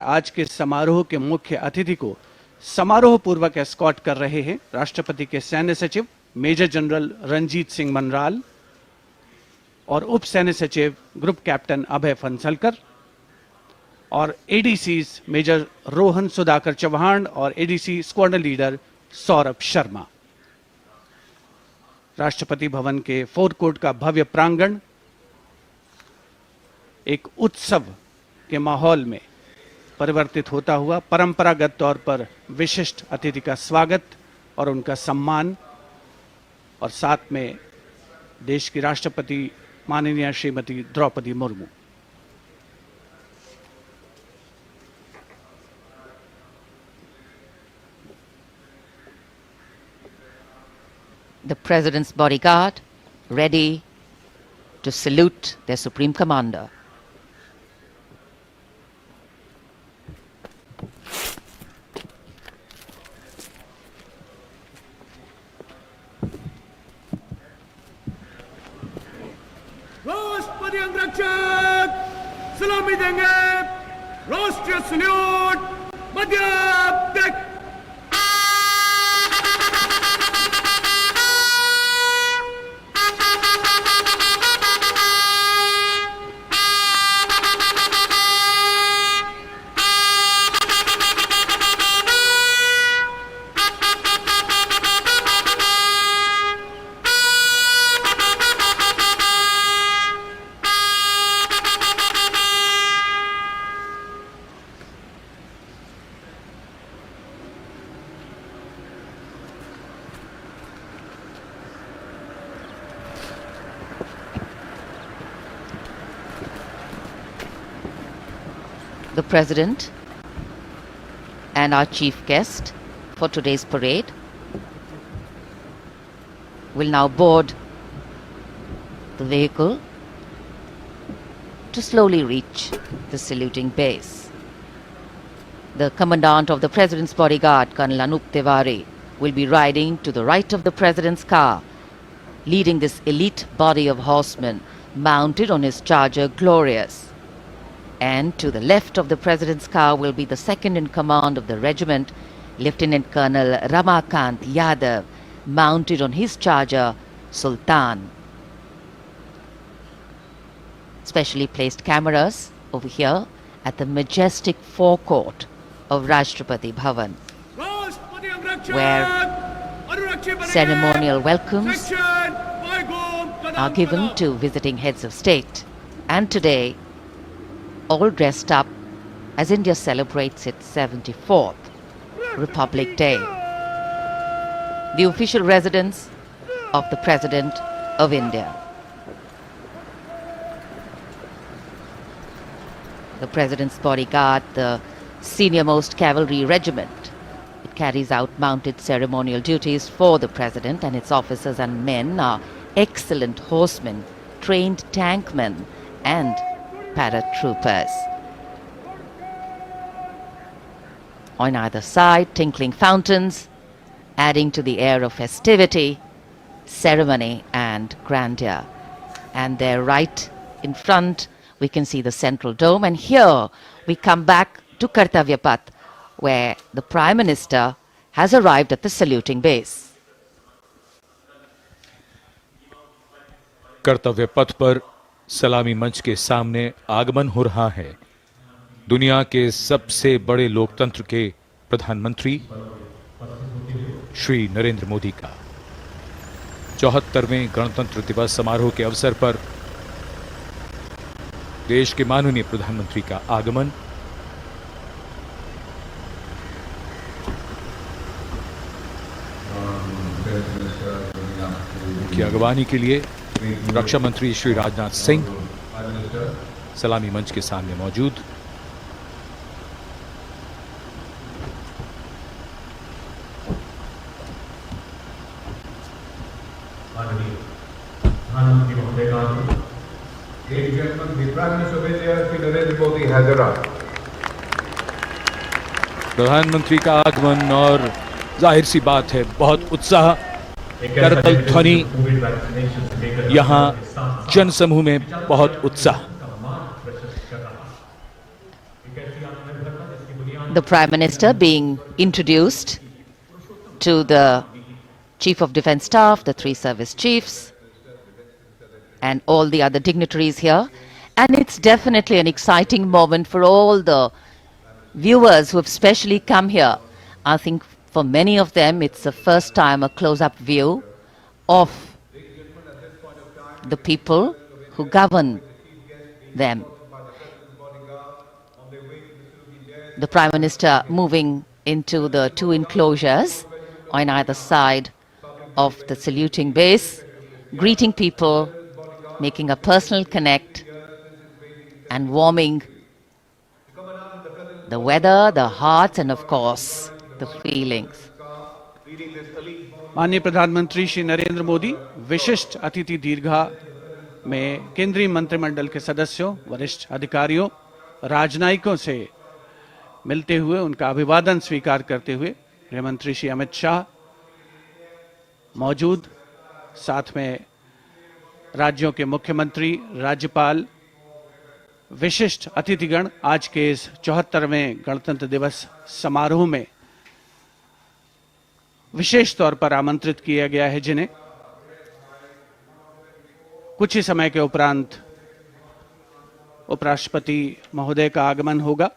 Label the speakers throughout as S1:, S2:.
S1: आज के समारोह के मुख्य अतिथि को समारोह पूर्वक एस्कॉर्ट कर रहे हैं राष्ट्रपति के सैन्य सचिव मेजर जनरल रणजीत सिंह मनराल और उप सैन्य सचिव ग्रुप कैप्टन अभय फंसलकर और एडीसीज मेजर रोहन सुधाकर चौहान और ADC squadron leader Saurabh Sharma. Rashtrapati Bhavan के फोर कोर्ट का भव्य प्रांगण एक उत्सव के माहौल में परिवर्तित होता हुआ परंपरागत तौर पर विशिष्ट अतिथि का स्वागत और उनका सम्मान और साथ में देश की राष्ट्रपति माननीय Shrimati Draupadi Murmu.
S2: The President's bodyguard ready to salute their Supreme Commander.
S3: राष्ट्रपति अंगरक्षक सलामी देंगे। राष्ट्रीय सल्यूट मध्य देख।
S2: The President and our chief guest for today's parade will now board the vehicle to slowly reach the saluting base. The Commandant of the President's bodyguard, Colonel Anup Tiwari, will be riding to the right of the President's car, leading this elite body of horsemen mounted on his charger Glorious. And to the left of the President's car will be the second in command of the regiment, Lieutenant Colonel Ramakant Yadav, mounted on his charger Sultan. Specially placed cameras over here at the majestic forecourt of Rashtrapati Bhavan, where ceremonial welcomes are given to visiting heads of state. And today, all dressed up as India celebrates its 74th Republic Day. The official residence of the President of India. The President's bodyguard, the senior-most cavalry regiment. It carries out mounted ceremonial duties for the President, and its officers and men are excellent horsemen, trained tankmen and paratroopers. On either side, tinkling fountains, adding to the air of festivity, ceremony and grandeur. And there right in front, we can see the central dome. And here we come back to Kartavya Path, where the Prime Minister has arrived at the saluting base.
S4: कर्तव्य पथ पर सलामी मंच के सामने आगमन हो रहा है दुनिया के सबसे बड़े लोकतंत्र के प्रधानमंत्री श्री नरेंद्र मोदी का 74वें गणतंत्र दिवस समारोह के अवसर पर देश के माननीय प्रधानमंत्री का आगमन। की अगवानी के लिए रक्षा मंत्री श्री राजनाथ सिंह सलामी मंच के सामने मौजूद। प्रधानमंत्री का आगमन और जाहिर सी बात है बहुत उत्साह करतल ध्वनि यहाँ जनसमूह में बहुत उत्साह।
S2: The Prime Minister being introduced to the Chief of Defence Staff, the three service chiefs, and all the other dignitaries here. And it's definitely an exciting moment for all the viewers who have specially come here. I think for many of them, it's the first time a close-up view of the people who govern them. The Prime Minister moving into the two enclosures on either side of the saluting base, greeting people, making a personal connect and warming the weather, the hearts and of course the feelings.
S1: माननीय प्रधानमंत्री श्री नरेंद्र मोदी विशिष्ट अतिथि दीर्घा में केंद्रीय मंत्रिमंडल के सदस्यों, वरिष्ठ अधिकारियों, राजनयिकों से मिलते हुए उनका अभिवादन स्वीकार करते हुए गृह मंत्री श्री अमित शाह मौजूद, साथ में राज्यों के मुख्यमंत्री, राज्यपाल, विशिष्ट अतिथिगण आज के इस 74वें गणतंत्र दिवस समारोह में विशेष तौर पर आमंत्रित किया गया है, जिन्हें कुछ ही समय के उपरांत उपराष्ट्रपति महोदय का आगमन होगा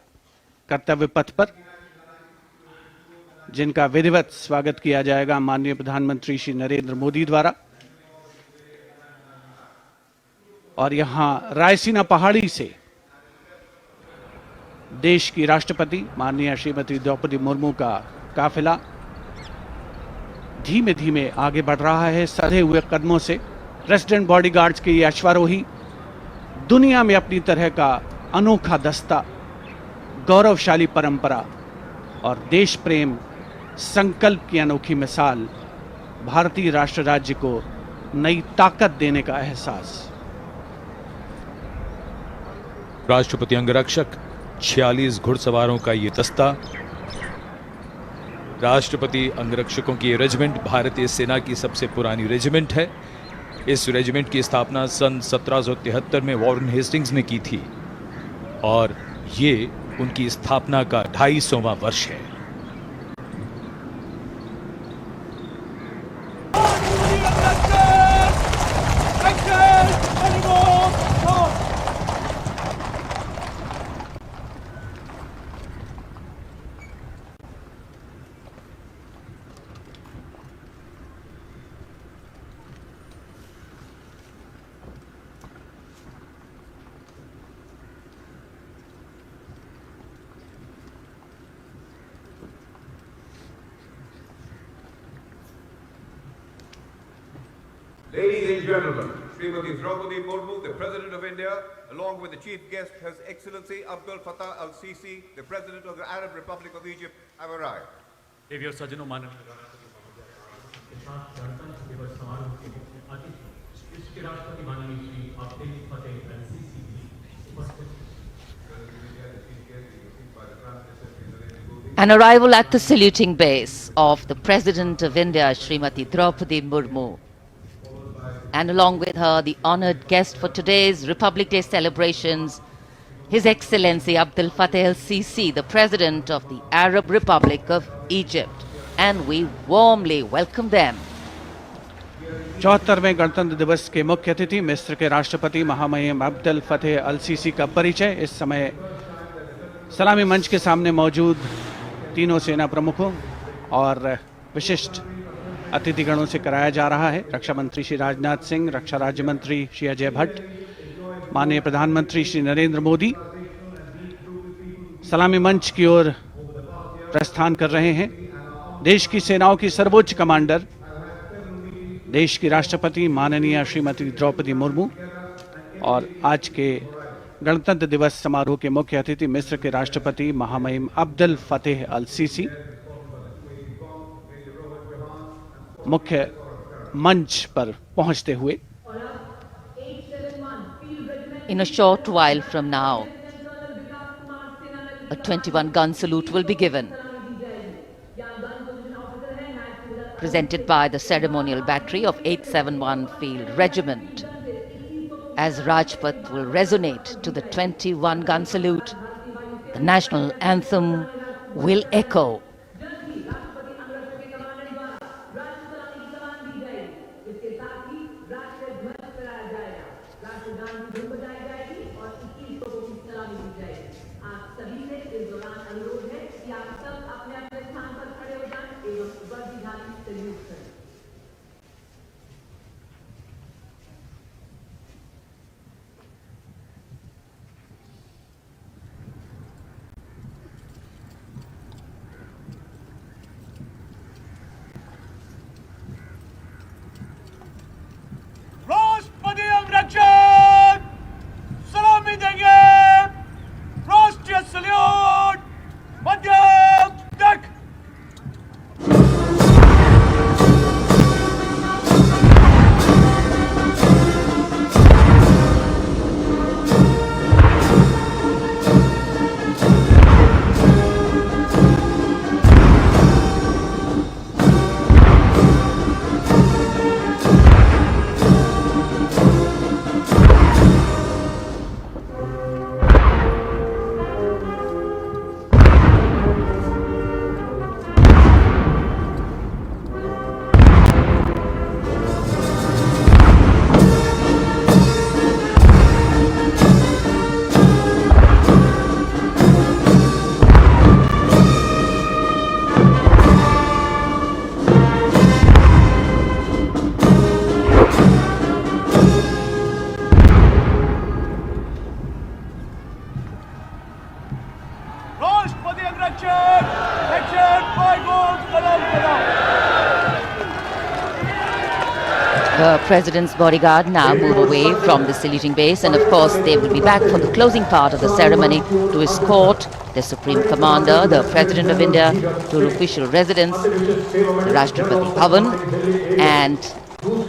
S1: कर्तव्य पथ पर, जिनका विधिवत स्वागत किया जाएगा माननीय प्रधानमंत्री श्री नरेंद्र मोदी द्वारा। और यहां रायसीना पहाड़ी से देश की राष्ट्रपति माननीय श्रीमती द्रौपदी मुर्मू का काफिला धीमे धीमे आगे बढ़ रहा है सधे हुए कदमों से। प्रेसिडेंट बॉडीगार्ड्स के ये अश्वारोही दुनिया में अपनी तरह का अनोखा दस्ता, गौरवशाली परंपरा और देश प्रेम संकल्प की अनोखी मिसाल, भारतीय राष्ट्र राज्य को नई ताकत देने का एहसास।
S4: राष्ट्रपति अंगरक्षक 46 घुड़सवारों का ये दस्ता, राष्ट्रपति अंगरक्षकों की ये रेजिमेंट भारतीय सेना की सबसे पुरानी रेजिमेंट है। इस रेजिमेंट की स्थापना सन 1773 में वॉरेन हेस्टिंग्स ने की थी और ये उनकी स्थापना का 250वां वर्ष है।
S5: Ladies and gentlemen, Srimati Draupadi Murmu, the President of India, along with the Chief Guest, His Excellency Abdul Fattah al-Sisi, the President of the Arab Republic of Egypt, have arrived.
S6: देवी और सज्जनों, माननीय प्रधानमंत्री के साथ गणतंत्र दिवस समारोह के मुख्य अतिथि इसके राष्ट्रपति माननीय श्री अब्दुल फतेह अल-सीसी भी उपस्थित हैं।
S2: An arrival at the saluting base of the President of India, Srimati Draupadi Murmu, and along with her, the honoured guest for today's Republic Day celebrations, His Excellency Abdul Fattah al-Sisi, the President of the Arab Republic of Egypt, and we warmly welcome them.
S1: 74वें गणतंत्र दिवस के मुख्य अतिथि मिस्र के राष्ट्रपति महामहिम अब्दुल फतेह अल-सीसी का परिचय इस समय सलामी मंच के सामने मौजूद तीनों सेना प्रमुखों और विशिष्ट अतिथिगणों से कराया जा रहा है। रक्षा मंत्री श्री राजनाथ सिंह, रक्षा राज्य मंत्री श्री अजय भट्ट, माननीय प्रधानमंत्री श्री नरेंद्र मोदी सलामी मंच की ओर प्रस्थान कर रहे हैं। देश की सेनाओं की सर्वोच्च कमांडर, देश की राष्ट्रपति माननीय श्रीमती द्रौपदी मुर्मू और आज के गणतंत्र दिवस समारोह के मुख्य अतिथि मिस्र के राष्ट्रपति महामहिम अब्दुल फतेह अल-सीसी मुख्य मंच पर पहुंचते हुए
S2: In a short while from now, a 21-gun salute will be given, presented by the ceremonial battery of 871 Field Regiment, as Rajpath will resonate to the 21-gun salute, the national anthem will echo.
S3: राष्ट्रपति अंगरक्षक सलामी देंगे। राष्ट्रीय salute मध्यम तक। राष्ट्रपति अंगरक्षक section 5 सलाम सलाम।
S2: The President's bodyguard now move away from the saluting base, and of course they will be back for the closing part of the ceremony to escort the Supreme Commander, the President of India, to her official residence, the Rashtrapati Bhavan. And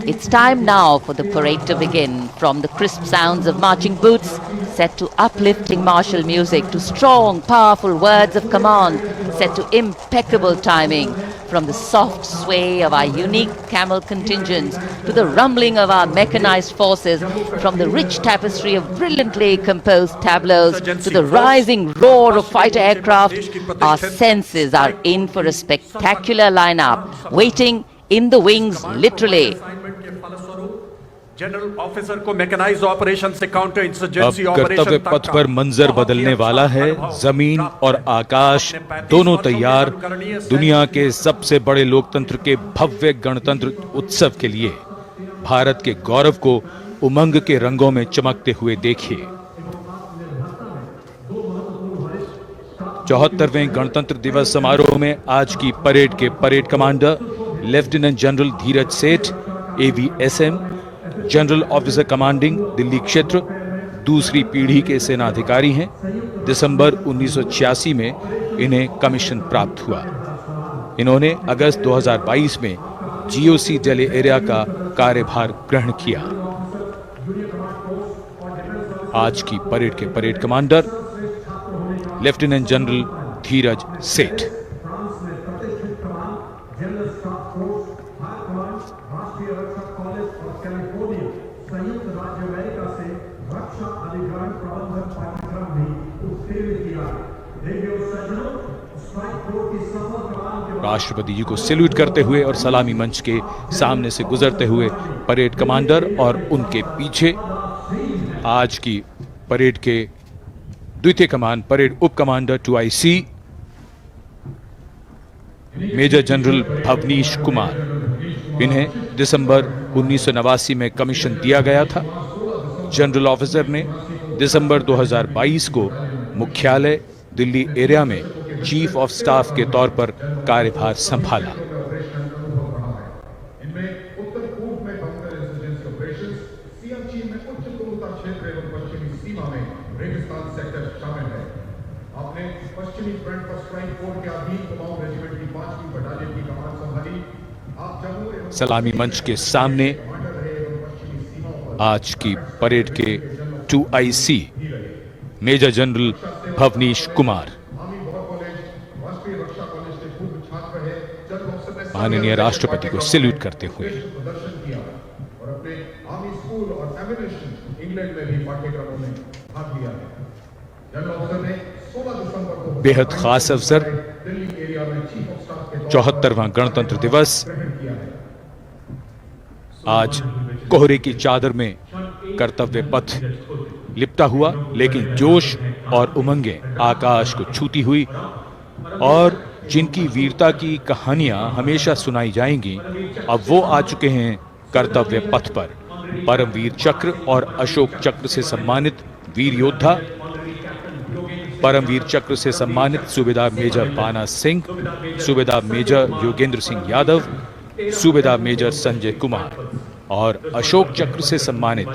S2: it's time now for the parade to begin. From the crisp sounds of marching boots set to uplifting martial music, to strong, powerful words of command set to impeccable timing, from the soft sway of our unique camel contingents to the rumbling of our mechanized forces, from the rich tapestry of brilliantly composed tableaus to the rising roar of fighter aircraft, our senses are in for a spectacular lineup, waiting in the wings literally.
S7: General officer को mechanised operation से counter
S4: अब
S7: insurgency
S4: कर्तव्य
S7: operation
S4: पथ पर मंजर बदलने वाला है। जमीन और आकाश दोनों तैयार दुनिया के सबसे बड़े लोकतंत्र के भव्य गणतंत्र उत्सव के लिए। भारत के गौरव को उमंग के रंगों में चमकते हुए देखिए। 74वें गणतंत्र दिवस समारोह में आज की परेड के परेड कमांडर लेफ्टिनेंट जनरल धीरज सेठ, AVSM, general officer commanding Delhi क्षेत्र, दूसरी पीढ़ी के सेनाधिकारी हैं। दिसंबर 1986 में इन्हें कमीशन प्राप्त हुआ। इन्होंने अगस्त 2022 में GOC दिल्ली एरिया का कार्यभार ग्रहण किया। आज की परेड के परेड कमांडर लेफ्टिनेंट जनरल धीरज सेठ। राष्ट्रपति जी को सैल्यूट करते हुए और सलामी मंच के सामने से गुजरते हुए परेड कमांडर और उनके पीछे आज की परेड के द्वितीय कमान परेड उप commander 2IC major general Bhavnish Kumar. इन्हें दिसंबर 1989 में कमीशन दिया गया था। जनरल ऑफिसर ने दिसंबर 2022 को मुख्यालय दिल्ली एरिया में चीफ ऑफ स्टाफ के तौर पर कार्यभार संभाला।
S8: इनमें उत्तर पूर्व में बंकर इंसर्जेंसी ऑपरेशंस, सियाचिन में उच्च पूर्वता क्षेत्र एवं पश्चिमी सीमा में रेगिस्तान सेक्टर शामिल है। आपने पश्चिमी फ्रंट पर स्ट्राइक फोर्स के अधीन कुमाऊं रेजिमेंट की 5वीं बटालियन की कमान संभाली। आप जम्मू एवं
S4: सलामी मंच के सामने आज की परेड के 2IC major general Bhavnish Kumar. माननीय राष्ट्रपति को सैल्यूट करते हुए
S8: और अपने आर्मी स्कूल और एमिनेशन इंग्लैंड में भी पाठ्यक्रमों में भाग लिया है। जनरल ऑफिसर ने 16 दिसंबर को
S4: बेहद खास अवसर 74वां गणतंत्र दिवस आज कोहरे की चादर में कर्तव्य पथ लिपटा हुआ, लेकिन जोश और उमंगें आकाश को छूती हुई और जिनकी वीरता की कहानियां हमेशा सुनाई जाएंगी, अब वो आ चुके हैं कर्तव्य पथ पर। परमवीर चक्र और अशोक चक्र से सम्मानित वीर योद्धा, परमवीर चक्र से सम्मानित सूबेदार मेजर पाना सिंह, सूबेदार मेजर योगेंद्र सिंह यादव, सूबेदार मेजर संजय कुमार और अशोक चक्र से सम्मानित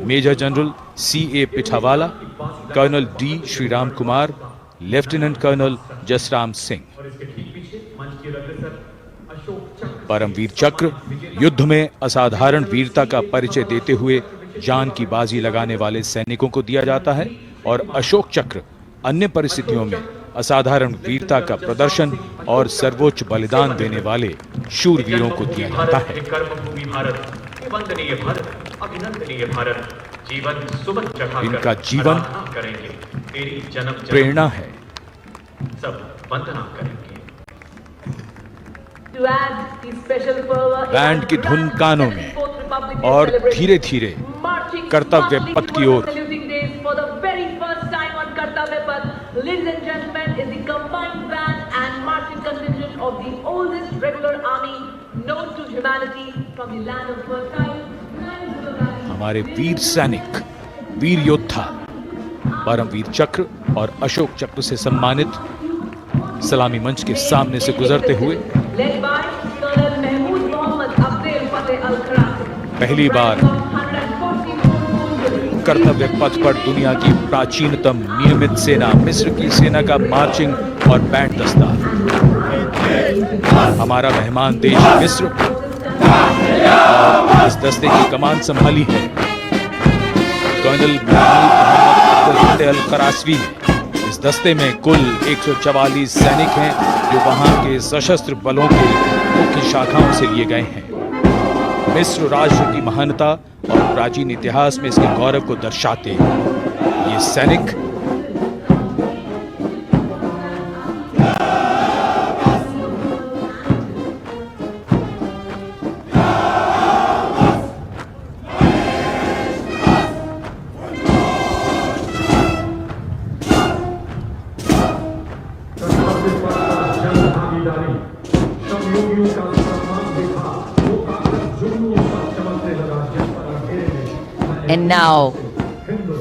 S4: major general C.A. Pithawala, colonel D. Sriram Kumar, lieutenant colonel Jasram Singh. Paramvir Chakra युद्ध में असाधारण वीरता का परिचय देते हुए जान की बाजी लगाने वाले सैनिकों को दिया जाता है और अशोक चक्र अन्य परिस्थितियों में असाधारण वीरता का प्रदर्शन और सर्वोच्च बलिदान देने वाले शूरवीरों को दिया जाता है।
S6: कर्मभूमि भारत, वंदनीय भारत, अभिनंदनीय भारत, जीवन सुमन चढ़ाकर
S4: इनका जीवन
S6: करेंगे, तेरी जन्म
S4: प्रेरणा है।
S6: सब वंदना करेंगे।
S4: बैंड की धुन कानों में और धीरे धीरे कर्तव्य पथ की ओर
S9: Ladies and gentlemen, is the combined band and marching contingent of the oldest regular army known to humanity from the land of fertile.
S4: हमारे वीर सैनिक, वीर योद्धा परमवीर चक्र और अशोक चक्र से सम्मानित सलामी मंच के सामने से गुजरते हुए पहली बार कर्तव्य पथ पर दुनिया की प्राचीनतम नियमित सेना मिस्र की सेना का मार्चिंग और बैंड दस्ता। हमारा मेहमान देश मिस्र और इस दस्ते की कमान संभाली है कर्नल मोहम्मद अल करासवी ने। इस दस्ते में कुल 144 सैनिक हैं जो वहां के सशस्त्र बलों के मुख्य शाखाओं से लिए गए हैं। मिस्र राष्ट्र की महानता और प्राचीन इतिहास में इसके गौरव को दर्शाते ये सैनिक
S2: And now,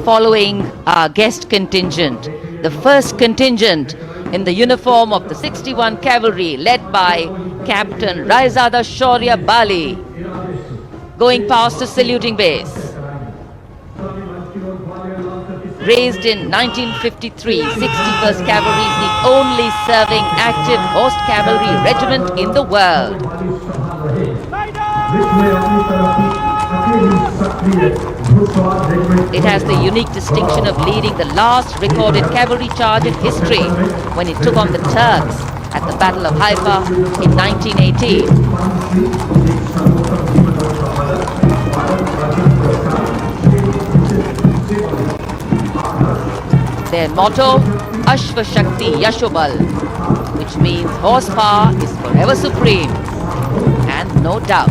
S2: following our guest contingent, the first contingent in the uniform of the 61 Cavalry led by Captain Raizada Shaurya Bali, going past the saluting base. Raised in 1953, 61st Cavalry is the only serving active horse cavalry regiment in the world. It has the unique distinction of leading the last recorded cavalry charge in history when it took on the Turks at the Battle of Haifa in 1918. Their motto, Ashva Shakti Yashobal, which means horsepower is forever supreme, and no doubt.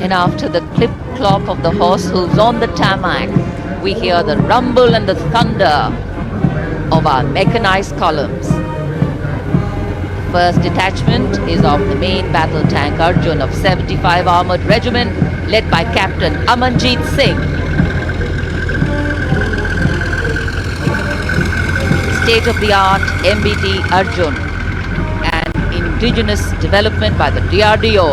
S2: And after the clip-clop of the horse hooves on the tarmac, we hear the rumble and the thunder of our mechanized columns. First detachment is of the main battle tank Arjun of 75 Armoured Regiment led by Captain Amanjeet Singh. State-of-the-art MBT Arjun, an indigenous development by the DRDO.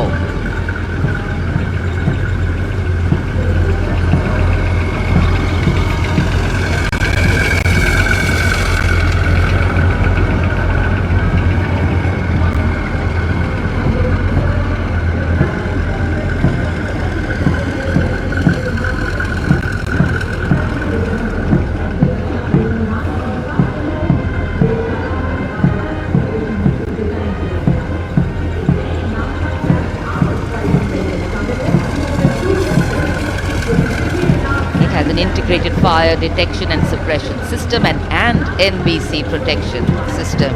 S2: an integrated fire detection and suppression system and NBC protection system.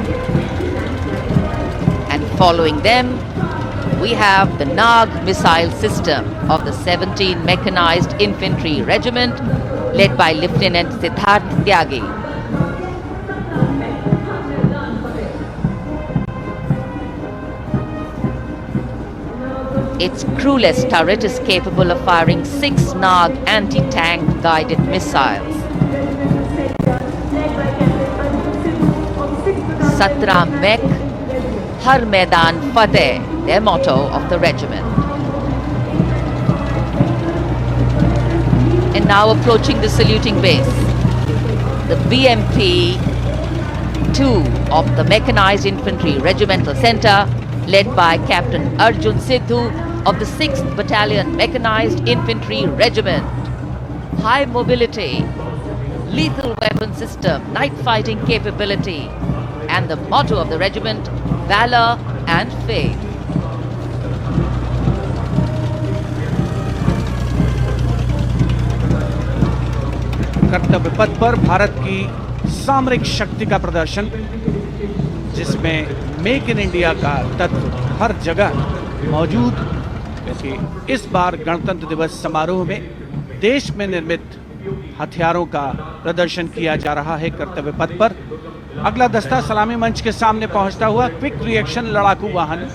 S2: And following them, we have the Nag missile system of the 17th Mechanized Infantry Regiment, led by Lieutenant Siddharth Tyagi. Its crewless turret is capable of firing 6 Nag anti-tank guided missiles. Satra Mek, Har Maidan Fateh, their motto of the regiment. And now approaching the saluting base, the BMP 2 of the Mechanized Infantry Regimental Center, led by Captain Arjun Sidhu of the 6th Battalion Mechanized Infantry Regiment. High mobility, lethal weapon system, night fighting capability, and the motto of the regiment, valor and faith.
S1: कर्तव्य पथ पर भारत की सामरिक शक्ति का प्रदर्शन, जिसमें make in India का तत्व हर जगह मौजूद, क्योंकि इस बार गणतंत्र दिवस समारोह में देश में निर्मित हथियारों का प्रदर्शन किया जा रहा है। कर्तव्य पथ पर अगला दस्ता सलामी मंच के सामने पहुंचता हुआ क्विक रिएक्शन लड़ाकू वाहन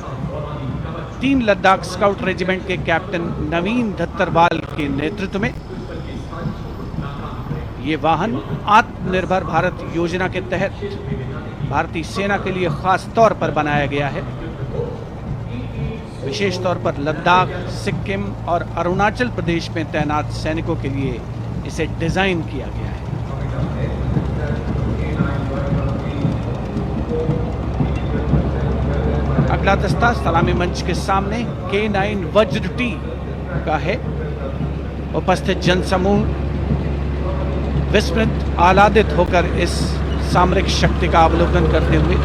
S1: 3 लद्दाख स्काउट रेजिमेंट के कैप्टन नवीन धत्तरवाल के नेतृत्व में। ये वाहन आत्मनिर्भर भारत योजना के तहत भारतीय सेना के लिए खास तौर पर बनाया गया है। विशेष तौर पर लद्दाख, सिक्किम और अरुणाचल प्रदेश में तैनात सैनिकों के लिए इसे डिजाइन किया गया है। अगला दस्ता सलामी मंच के सामने K9 वज्र टी का है। उपस्थित जनसमूह विस्मृत आह्लादित होकर इस सामरिक शक्ति का अवलोकन करते हुए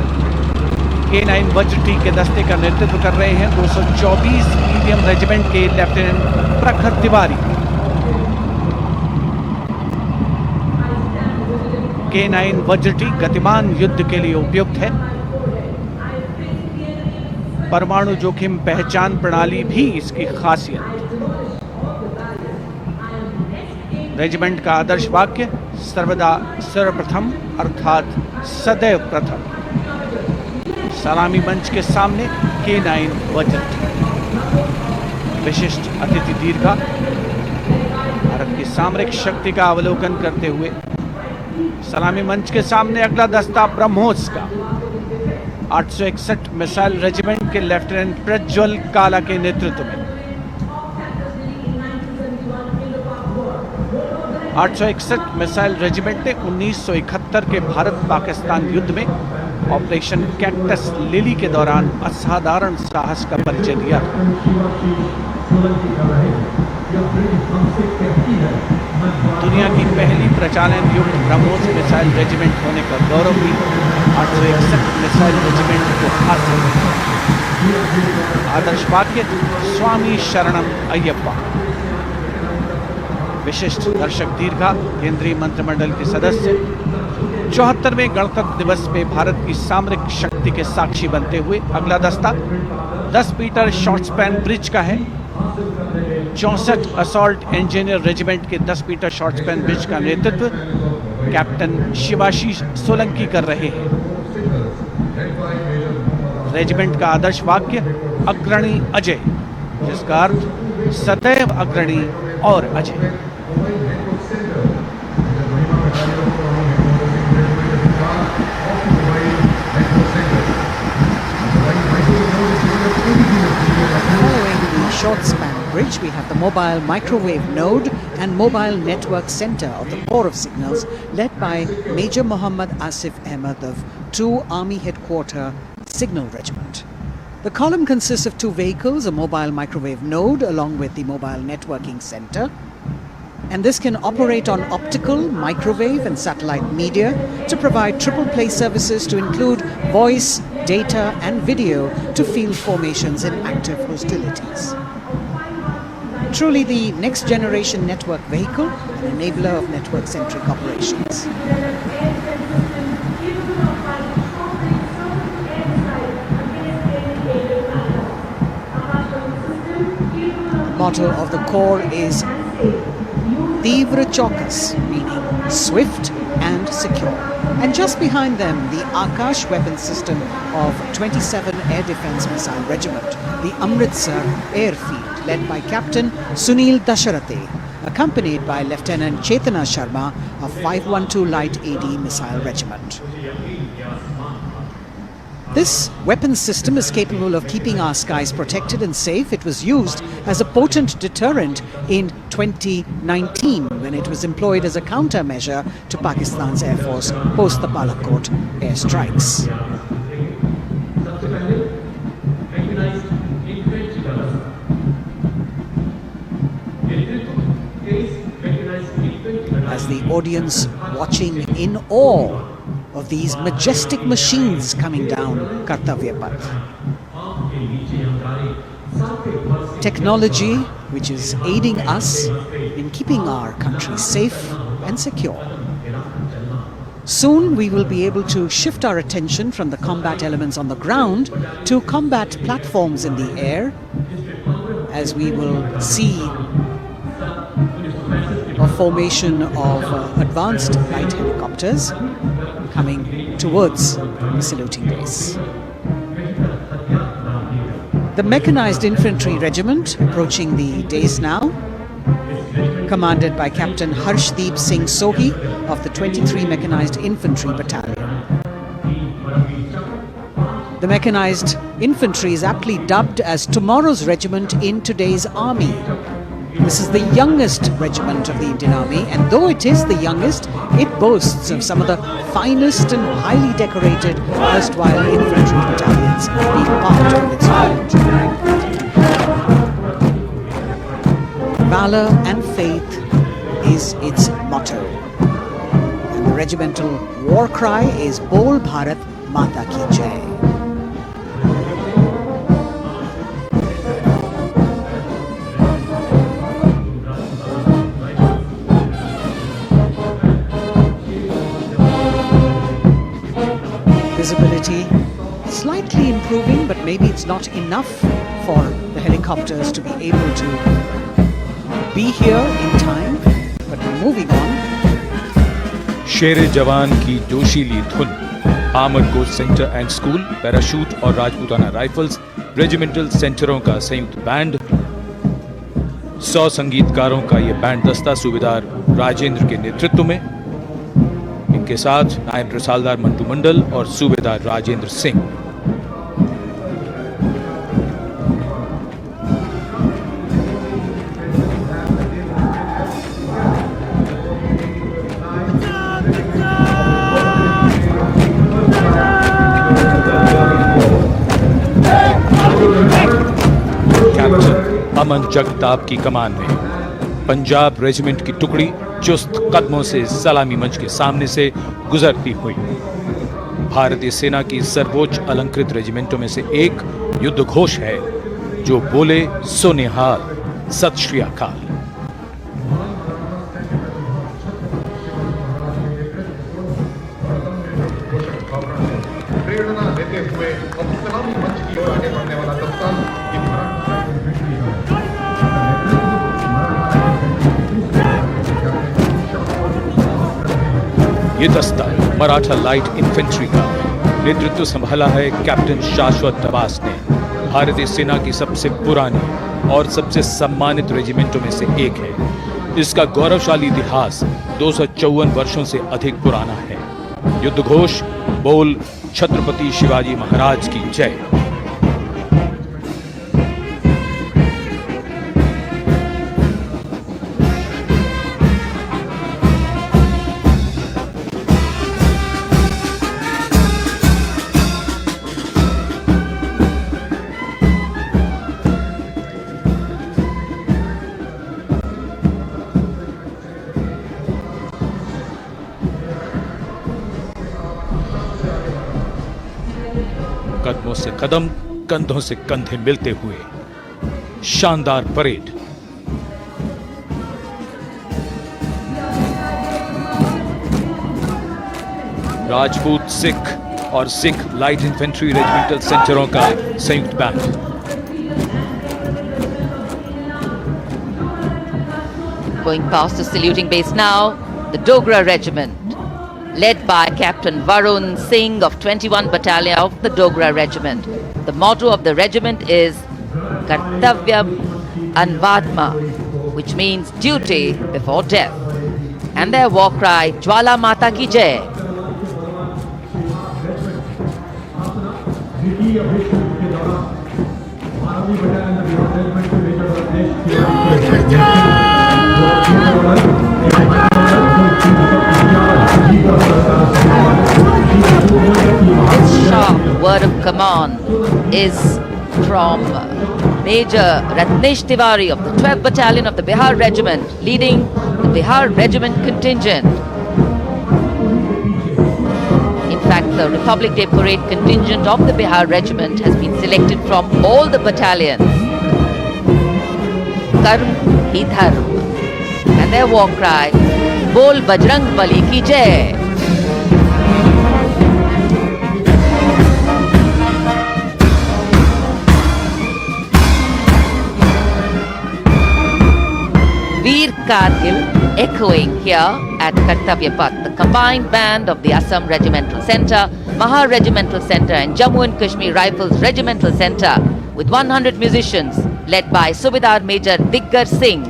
S1: K9 वज्र टी के दस्ते का नेतृत्व कर रहे हैं 224 मीडियम रेजिमेंट के लेफ्टिनेंट प्रखर तिवारी। K9 वज्र टी गतिमान युद्ध के लिए उपयुक्त है। परमाणु जोखिम पहचान प्रणाली भी इसकी खासियत। रेजिमेंट का आदर्श वाक्य सर्वदा सर्वप्रथम अर्थात सदैव प्रथम। सलामी मंच के सामने K9 वज्र टी। विशिष्ट अतिथि दीर्घा भारत की सामरिक शक्ति का अवलोकन करते हुए सलामी मंच के सामने अगला दस्ता ब्रह्मोस का 861 मिसाइल रेजिमेंट के लेफ्टिनेंट प्रज्वल काला के नेतृत्व में। 861 मिसाइल रेजिमेंट ने 1971 के भारत पाकिस्तान युद्ध में ऑपरेशन कैक्टस लिली के दौरान असाधारण साहस का परिचय दिया। दुनिया की पहली प्रचालन युक्त ब्रह्मोस मिसाइल रेजिमेंट होने का गौरव भी 861 मिसाइल रेजिमेंट को हासिल है। आदर्श वाक्य स्वामी शरणम अय्यप्पा। विशिष्ट दर्शक दीर्घा केंद्रीय मंत्रिमंडल के सदस्य 74वें गणतंत्र दिवस में भारत की सामरिक शक्ति के साक्षी बनते हुए। अगला दस्ता 10 मीटर शॉर्ट स्पैन ब्रिज का है। 64 असॉल्ट इंजीनियर रेजिमेंट के 10 मीटर शॉर्ट स्पैन ब्रिज का नेतृत्व कैप्टन शिवाशीष सोलंकी कर रहे हैं। रेजिमेंट का आदर्श वाक्य अग्रणी अजय, जिसका अर्थ सदैव अग्रणी और Ajay.
S10: Short span bridge, we have the mobile microwave node and mobile network center of the Corps of Signals, led by Major Muhammad Asif Ahmed of 2 Army Headquarter Signal Regiment. The column consists of 2 vehicles, a mobile microwave node along with the mobile networking center. And this can operate on optical, microwave and satellite media to provide triple play services to include voice, data and video to field formations in active hostilities. Truly the next generation network vehicle, an enabler of network-centric operations. The motto of the Corps is Tivra Chaukas, meaning swift and secure. And just behind them, the Akash weapon system of 27 Air Defence Missile Regiment, the Amritsar Airfield, led by Captain Sunil Dasharathe, accompanied by Lieutenant Chetana Sharma of 512 Light AD Missile Regiment. This weapon system is capable of keeping our skies protected and safe. It was used as a potent deterrent in 2019 when it was employed as a countermeasure to Pakistan's Air Force post the Balakot airstrikes. As the audience watching in awe of these majestic machines coming down Kartavya Path. Technology which is aiding us in keeping our country safe and secure. Soon we will be able to shift our attention from the combat elements on the ground to combat platforms in the air, as we will see a formation of advanced light helicopters coming towards the saluting base. The Mechanized Infantry Regiment, approaching the dais now, commanded by Captain Harshdeep Singh Sohi of the 23 Mechanized Infantry Battalion. The Mechanized Infantry is aptly dubbed as tomorrow's regiment in today's army. This is the youngest regiment of the Indian Army, and though it is the youngest, it boasts of some of the finest and highly decorated erstwhile infantry battalions being part of its unit. Valor and faith is its motto, and the regimental war cry is Bol Bharat Mata Ki Jai. Visibility slightly improving, but maybe it's not enough for the helicopters to be able to be here in time, but we're moving on.
S4: शेरे जवान की जोशीली धुन, armoured coach centre and school, parachute और Rajputana rifles regimental सेंटरों का संयुक्त band, 100 संगीतकारों का ये band दस्ता सूबेदार राजेंद्र के नेतृत्व में, इनके साथ नायब रसालदार मंटू मंडल और सूबेदार राजेंद्र सिंह। कैप्टन अमन जगताप की कमान में पंजाब रेजिमेंट की टुकड़ी चुस्त कदमों से सलामी मंच के सामने से गुजरती हुई। भारतीय सेना की सर्वोच्च अलंकृत रेजिमेंटों में से एक युद्ध घोष है जो बोले सो निहाल, सत श्री अकाल।
S8: प्रेरणा देते हुए अब सलामी मंच की ओर आगे बढ़ने वाला दस्ता
S4: ये दस्ता मराठा लाइट इन्फेंट्री का नेतृत्व संभाला है कैप्टन शाश्वत दबास ने। भारतीय सेना की सबसे पुरानी और सबसे सम्मानित रेजिमेंटों में से एक है। इसका गौरवशाली इतिहास 254 वर्षों से अधिक पुराना है। युद्ध घोष बोल छत्रपति शिवाजी महाराज की जय। कदमों से कदम, कंधों से कंधे मिलते हुए शानदार परेड राजपूत सिख और सिख लाइट इन्फेंट्री रेजिमेंटल सेंटरों का संयुक्त band.
S2: Going past the saluting base now, the Dogra Regiment, led by Captain Varun Singh of 21 Battalion of the Dogra Regiment. The motto of the regiment is Kartavyam Anvatma, which means duty before death. And their war cry, Jwala Mata Ki Jai. This sharp word of command is from Major Ratnesh Tiwari of the 12th Battalion of the Bihar Regiment, leading the Bihar Regiment contingent. In fact, the Republic Day Parade contingent of the Bihar Regiment has been selected from all the battalions. Karm hi dharm. And their war cry, Bol Bajrang Bali ki Jai. Veer Kargil echoing here at Kartavya Path, the combined band of the Assam Regimental Centre, Maha Regimental Centre and Jammu and Kashmir Rifles Regimental Centre with 100 musicians led by Subedar Major Diggar Singh.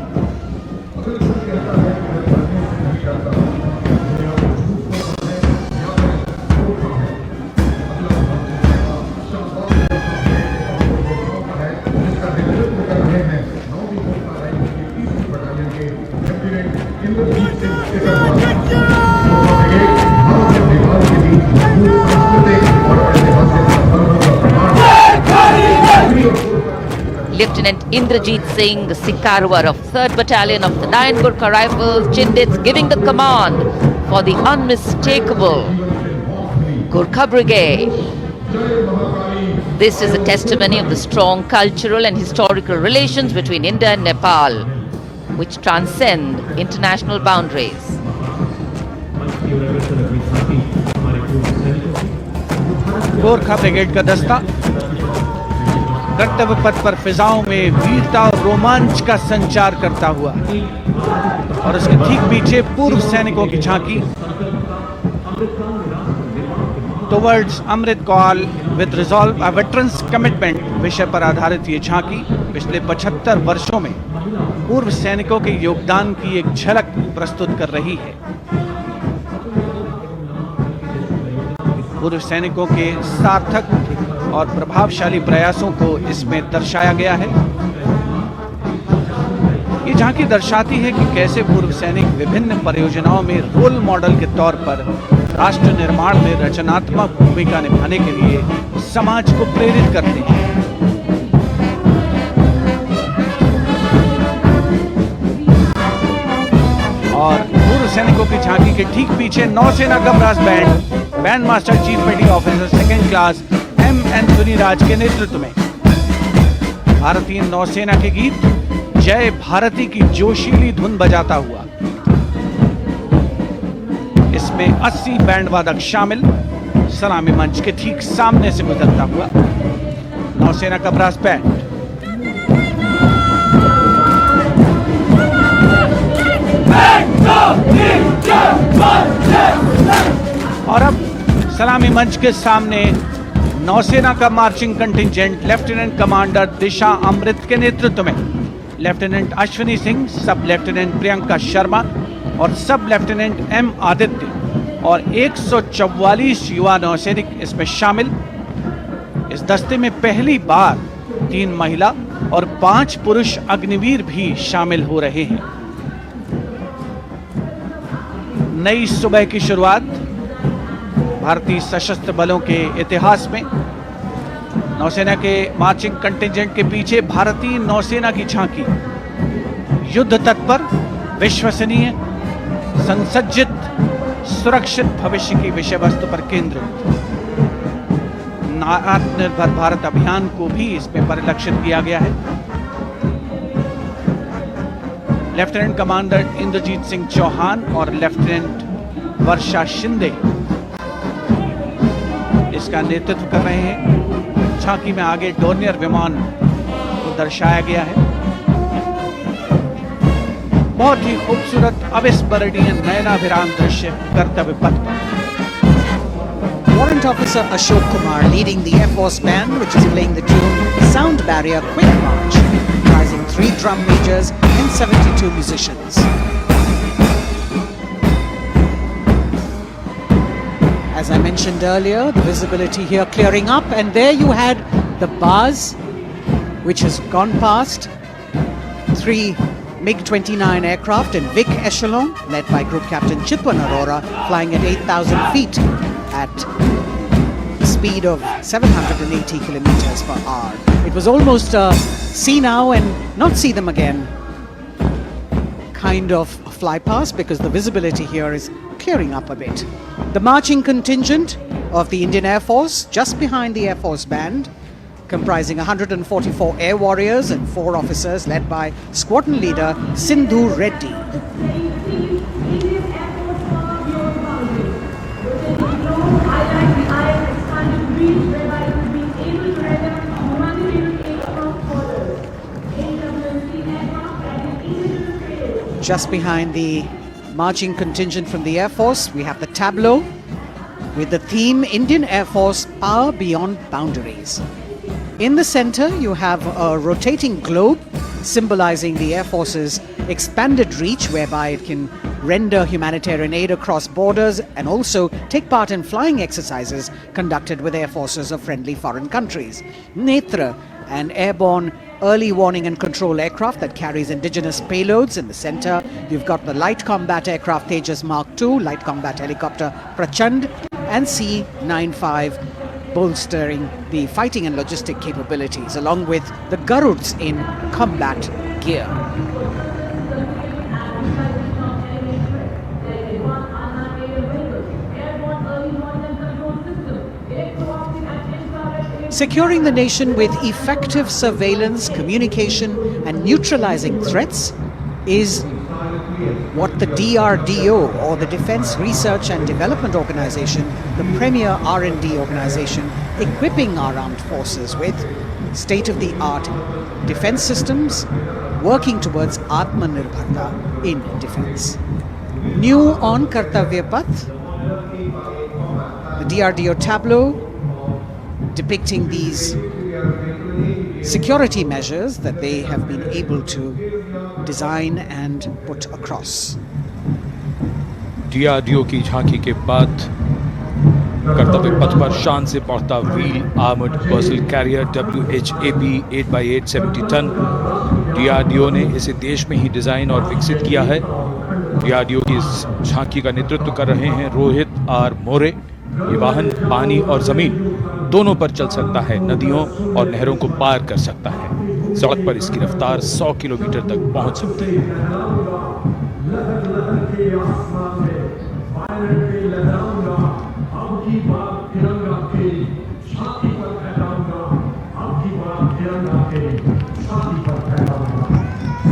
S2: Lieutenant Indrajit Singh, the Sikarwar of 3rd Battalion of the 9 Gurkha Rifles, Chindits, giving the command for the unmistakable Gurkha Brigade. This is a testimony of the strong cultural and historical relations between India and Nepal, which transcend international boundaries.
S1: Gorkha brigade का दस्ता कर्तव्य पथ पर फिजाओं में वीरता और रोमांच का संचार करता हुआ और उसके ठीक पीछे पूर्व सैनिकों की झांकी towards Amrit Kaal with resolve a veterans commitment विषय पर आधारित ये झांकी पिछले 75 वर्षों में पूर्व सैनिकों के योगदान की एक झलक प्रस्तुत कर रही है। पूर्व सैनिकों के सार्थक और प्रभावशाली प्रयासों को इसमें दर्शाया गया है। ये झांकी दर्शाती है कि कैसे पूर्व सैनिक विभिन्न परियोजनाओं में रोल मॉडल के तौर पर राष्ट्र निर्माण में रचनात्मक भूमिका निभाने के लिए समाज को प्रेरित करते हैं। और पूर्व सैनिकों की झांकी के ठीक पीछे नौसेना का brass band master chief petty officer 2nd class M Anthony Raj के नेतृत्व में भारतीय नौसेना के गीत जय भारती की जोशीली धुन बजाता हुआ। इसमें 80 बैंड वादक शामिल सलामी मंच के ठीक सामने से गुजरता हुआ नौसेना का ब्रास बैंड। और अब सलामी मंच के सामने नौसेना का मार्चिंग कंटिंजेंट लेफ्टिनेंट कमांडर दिशा अमृत के नेतृत्व में लेफ्टिनेंट अश्विनी सिंह, सब लेफ्टिनेंट प्रियंका शर्मा और सब लेफ्टिनेंट एम आदित्य और 144 युवा नौसैनिक इसमें शामिल। इस दस्ते में पहली बार 3 महिला और 5 पुरुष अग्निवीर भी शामिल हो रहे हैं। नई सुबह की शुरुआत भारतीय सशस्त्र बलों के इतिहास में। नौसेना के मार्चिंग कंटिंजेंट के पीछे भारतीय नौसेना की झांकी युद्ध तत्पर, विश्वसनीय, संसज्जित, सुरक्षित भविष्य की विषय वस्तु पर केंद्रित। आत्मनिर्भर भारत अभियान को भी इसमें परिलक्षित किया गया है। लेफ्टिनेंट कमांडर इंद्रजीत सिंह चौहान और लेफ्टिनेंट वर्षा शिंदे इसका नेतृत्व कर रहे हैं। झांकी में आगे डोर्नियर विमान को दर्शाया गया है। बहुत ही खूबसूरत अविस्मरणीय नयनाभिराम दृश्य कर्तव्य पथ पर।
S10: Warrant Officer Ashok Kumar leading the Air Force Band, which is playing the tune Sound Barrier Quick March, comprising 3 drum majors and 72 musicians. As I mentioned earlier, the visibility here clearing up, and there you had the bars, which has gone past 3 MiG-29 aircraft in Vic Echelon, led by Group Captain Chitwan Arora, flying at 8,000 feet at a speed of 780 kilometers per hour. It was almost a see now and not see them again kind of fly past, because the visibility here is clearing up a bit. The marching contingent of the Indian Air Force, just behind the Air Force Band, comprising 144 air warriors and 4 officers, led by squadron leader Sindhu Reddy. Just behind the marching contingent from the Air Force, we have the tableau with the theme Indian Air Force Power Beyond Boundaries. In the center, you have a rotating globe symbolizing the Air Force's expanded reach, whereby it can render humanitarian aid across borders and also take part in flying exercises conducted with air forces of friendly foreign countries. Netra, an airborne early warning and control aircraft that carries indigenous payloads in the center. You've got the light combat aircraft Tejas Mark II, light combat helicopter Prachand, and C-95 bolstering the fighting and logistic capabilities, along with the Garuds in combat gear. Securing the nation with effective surveillance, communication, and neutralizing threats is what the DRDO, or the Defense Research and Development Organization, the premier R&D organization, equipping our armed forces with state-of-the-art defense systems, working towards Atmanirbharta in defense. New on Kartavya Path, the DRDO tableau depicting these security measures that they have been able to design and put across.
S4: DRDO की झांकी के बाद कर्तव्य पथ पर शान से पहुंचता wheel armoured personnel carrier WHAP 8x8 70 ton. DRDO ने इसे देश में ही डिजाइन और विकसित किया है। DRDO की इस झांकी का नेतृत्व कर रहे हैं रोहित आर मोरे। ये वाहन पानी और जमीन दोनों पर चल सकता है, नदियों और नहरों को पार कर सकता है। सड़क पर इसकी रफ्तार 100 किलोमीटर तक पहुंच सकती है।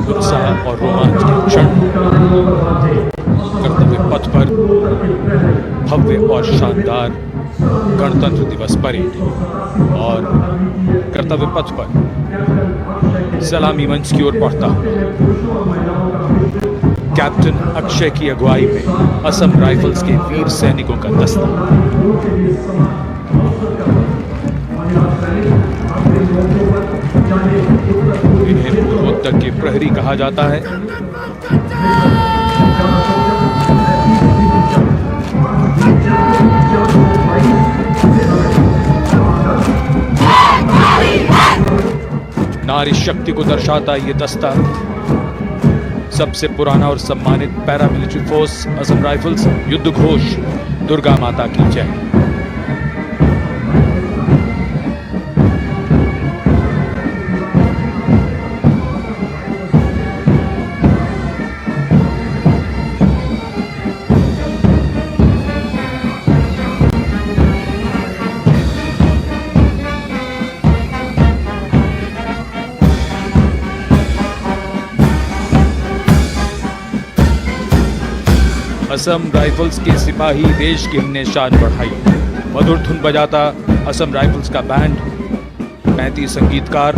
S4: उत्साह और रोमांच के क्षण कर्तव्य पथ पर भव्य और शानदार गणतंत्र दिवस परेड और कर्तव्य पथ पर सलामी मंच की ओर बढ़ता कैप्टन अक्षय की अगुवाई में असम राइफल्स के वीर सैनिकों का दस्ता। इन्हें पूर्वोत्तर के प्रहरी कहा जाता है। नारी शक्ति को दर्शाता ये दस्ता सबसे पुराना और सम्मानित पैरामिलिट्री फोर्स असम राइफल्स युद्ध घोष दुर्गा माता की जय। असम राइफल्स के सिपाही देश की हमने शान बढ़ाई। मधुर धुन बजाता असम राइफल्स का बैंड, 35 संगीतकार।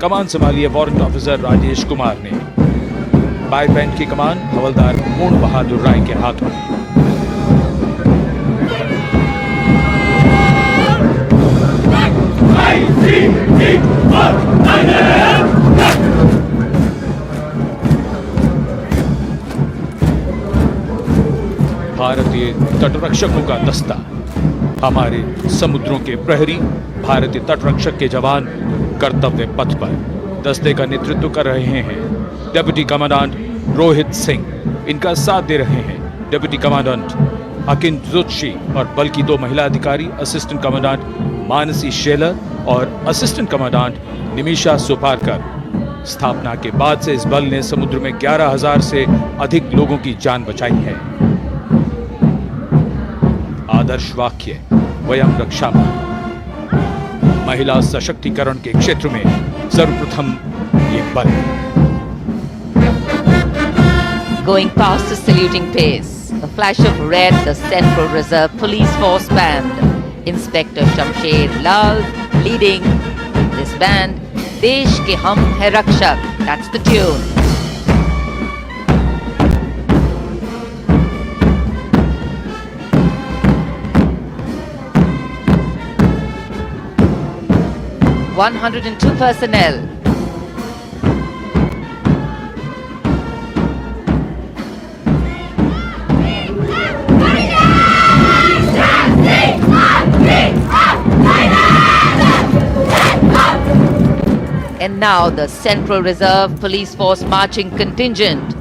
S4: कमान संभाली है वारंट ऑफिसर राजेश कुमार ने। पाइप बैंड की कमान हवलदार पूर्ण बहादुर राय के हाथों में। भारतीय तटरक्षकों का दस्ता, हमारे समुद्रों के प्रहरी, भारतीय तटरक्षक के जवान कर्तव्य पथ पर दस्ते का नेतृत्व कर रहे हैं डिप्टी कमांडेंट रोहित सिंह। इनका साथ दे रहे हैं डिप्टी कमांडेंट अकिन जोशी और बल की 2 महिला अधिकारी, असिस्टेंट कमांडेंट मानसी शेलर और असिस्टेंट कमांडेंट निमिषा सुपारकर। स्थापना के बाद से इस बल ने समुद्र में 11,000 से अधिक लोगों की जान बचाई है। आदर्श वाक्य वयम रक्षामः। महिला सशक्तिकरण के क्षेत्र में सर्वप्रथम ये बल।
S2: Going past the saluting pace, a flash of red, the Central Reserve Police Force Band. Inspector Shamsher Lal leading this band. Desh ke hum hai rakshak. That's the tune. (102 personnel). And now the Central Reserve Police Force marching contingent,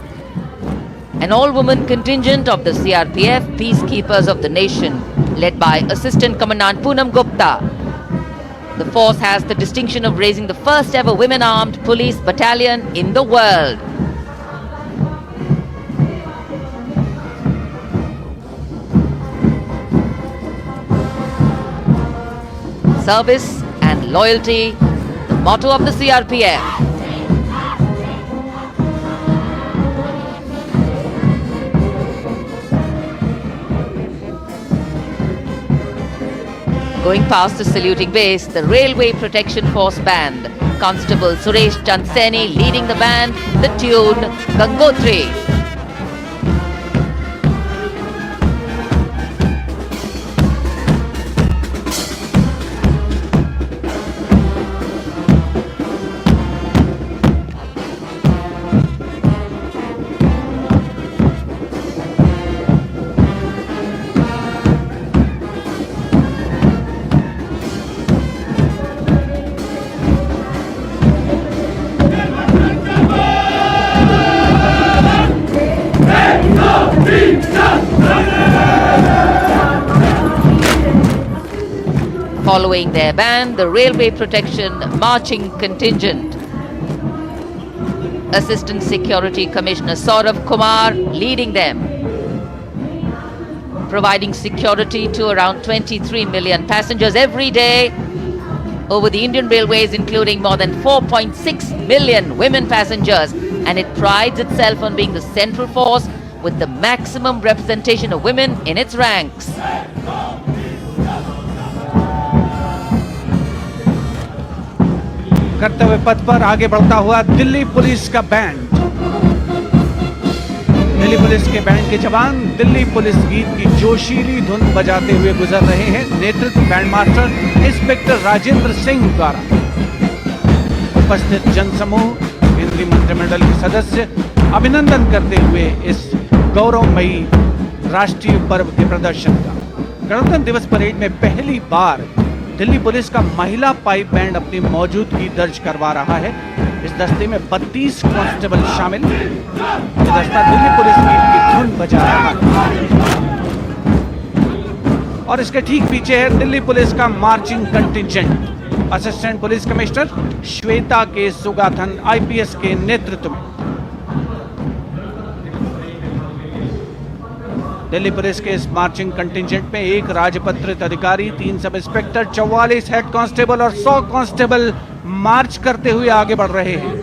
S2: an all-woman contingent of the CRPF, peacekeepers of the nation, led by Assistant Commandant Poonam Gupta. The force has the distinction of raising the first ever women-armed police battalion in the world. Service and loyalty, the motto of the CRPF. Going past the saluting base, the Railway Protection Force Band. Constable Suresh Chandseni leading the band, the tune Gangotri. Following their band, the Railway Protection Marching Contingent. Assistant Security Commissioner Saurav Kumar leading them, providing security to around 23 million passengers every day over the Indian Railways, including more than 4.6 million women passengers, and it prides itself on being the central force with the maximum representation of women in its ranks.
S1: कर्तव्य पथ पर आगे बढ़ता हुआ Delhi police का band. Delhi police के band के जवान दिल्ली पुलिस गीत की जोशीली धुन बजाते हुए गुजर रहे हैं। नेतृत्व band master inspector Rajendra Singh द्वारा। उपस्थित जनसमूह, केंद्रीय मंत्रिमंडल के सदस्य अभिनंदन करते हुए इस गौरवमयी राष्ट्रीय पर्व के प्रदर्शन का। गणतंत्र दिवस परेड में पहली बार दिल्ली पुलिस का महिला पाइप बैंड अपनी मौजूदगी दर्ज करवा रहा है। इस दस्ते में 32 कांस्टेबल शामिल। ये दस्ता दिल्ली पुलिस गीत की धुन बजा रहा है और इसके ठीक पीछे है दिल्ली पुलिस का marching contingent. Assistant police commissioner Shweta के सुगाथन आईपीएस के नेतृत्व में दिल्ली पुलिस के इस मार्चिंग कंटिंजेंट में 1 राजपत्रित अधिकारी, 3 सब इंस्पेक्टर, 44 हेड कांस्टेबल और 100 कांस्टेबल मार्च करते हुए आगे बढ़ रहे हैं।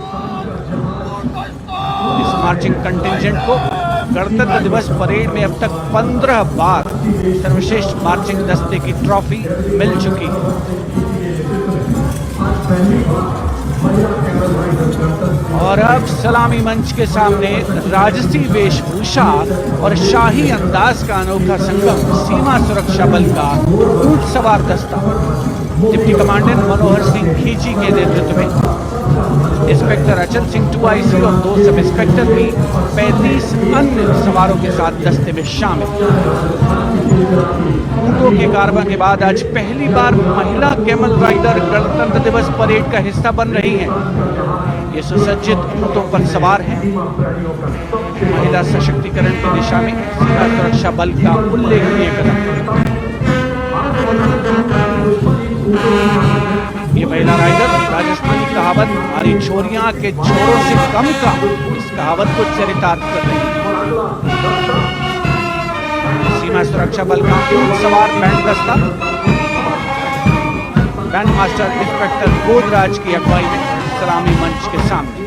S1: इस मार्चिंग कंटिंजेंट को गणतंत्र दिवस परेड में अब तक 15 बार सर्वश्रेष्ठ मार्चिंग दस्ते की ट्रॉफी मिल चुकी है। और अब सलामी मंच के सामने राजसी वेशभूषा और शाही अंदाज का अनोखा संगम सीमा सुरक्षा बल का ऊंट सवार दस्ता डिप्टी कमांडेंट मनोहर सिंह खींची के नेतृत्व में इंस्पेक्टर अचल सिंह 2IC और 2 सब इंस्पेक्टर भी 35 अन्य सवारों के साथ दस्ते में शामिल। ऊंटों के कारवां के बाद आज पहली बार महिला कैमल राइडर गणतंत्र दिवस परेड का हिस्सा बन रही हैं। ये सुसज्जित ऊंटों पर सवार हैं। महिला सशक्तिकरण की दिशा में सीमा सुरक्षा बल का उल्लेखनीय कदम। ये महिला राइडर राजस्थानी कहावत हमारी छोरियां के छोरों से कम का इस कहावत को चरितार्थ कर रही है। सीमा सुरक्षा बल का सवार बैंड दस्ता बैंड मास्टर इंस्पेक्टर गोदराज की अगुवाई में सलामी मंच के सामने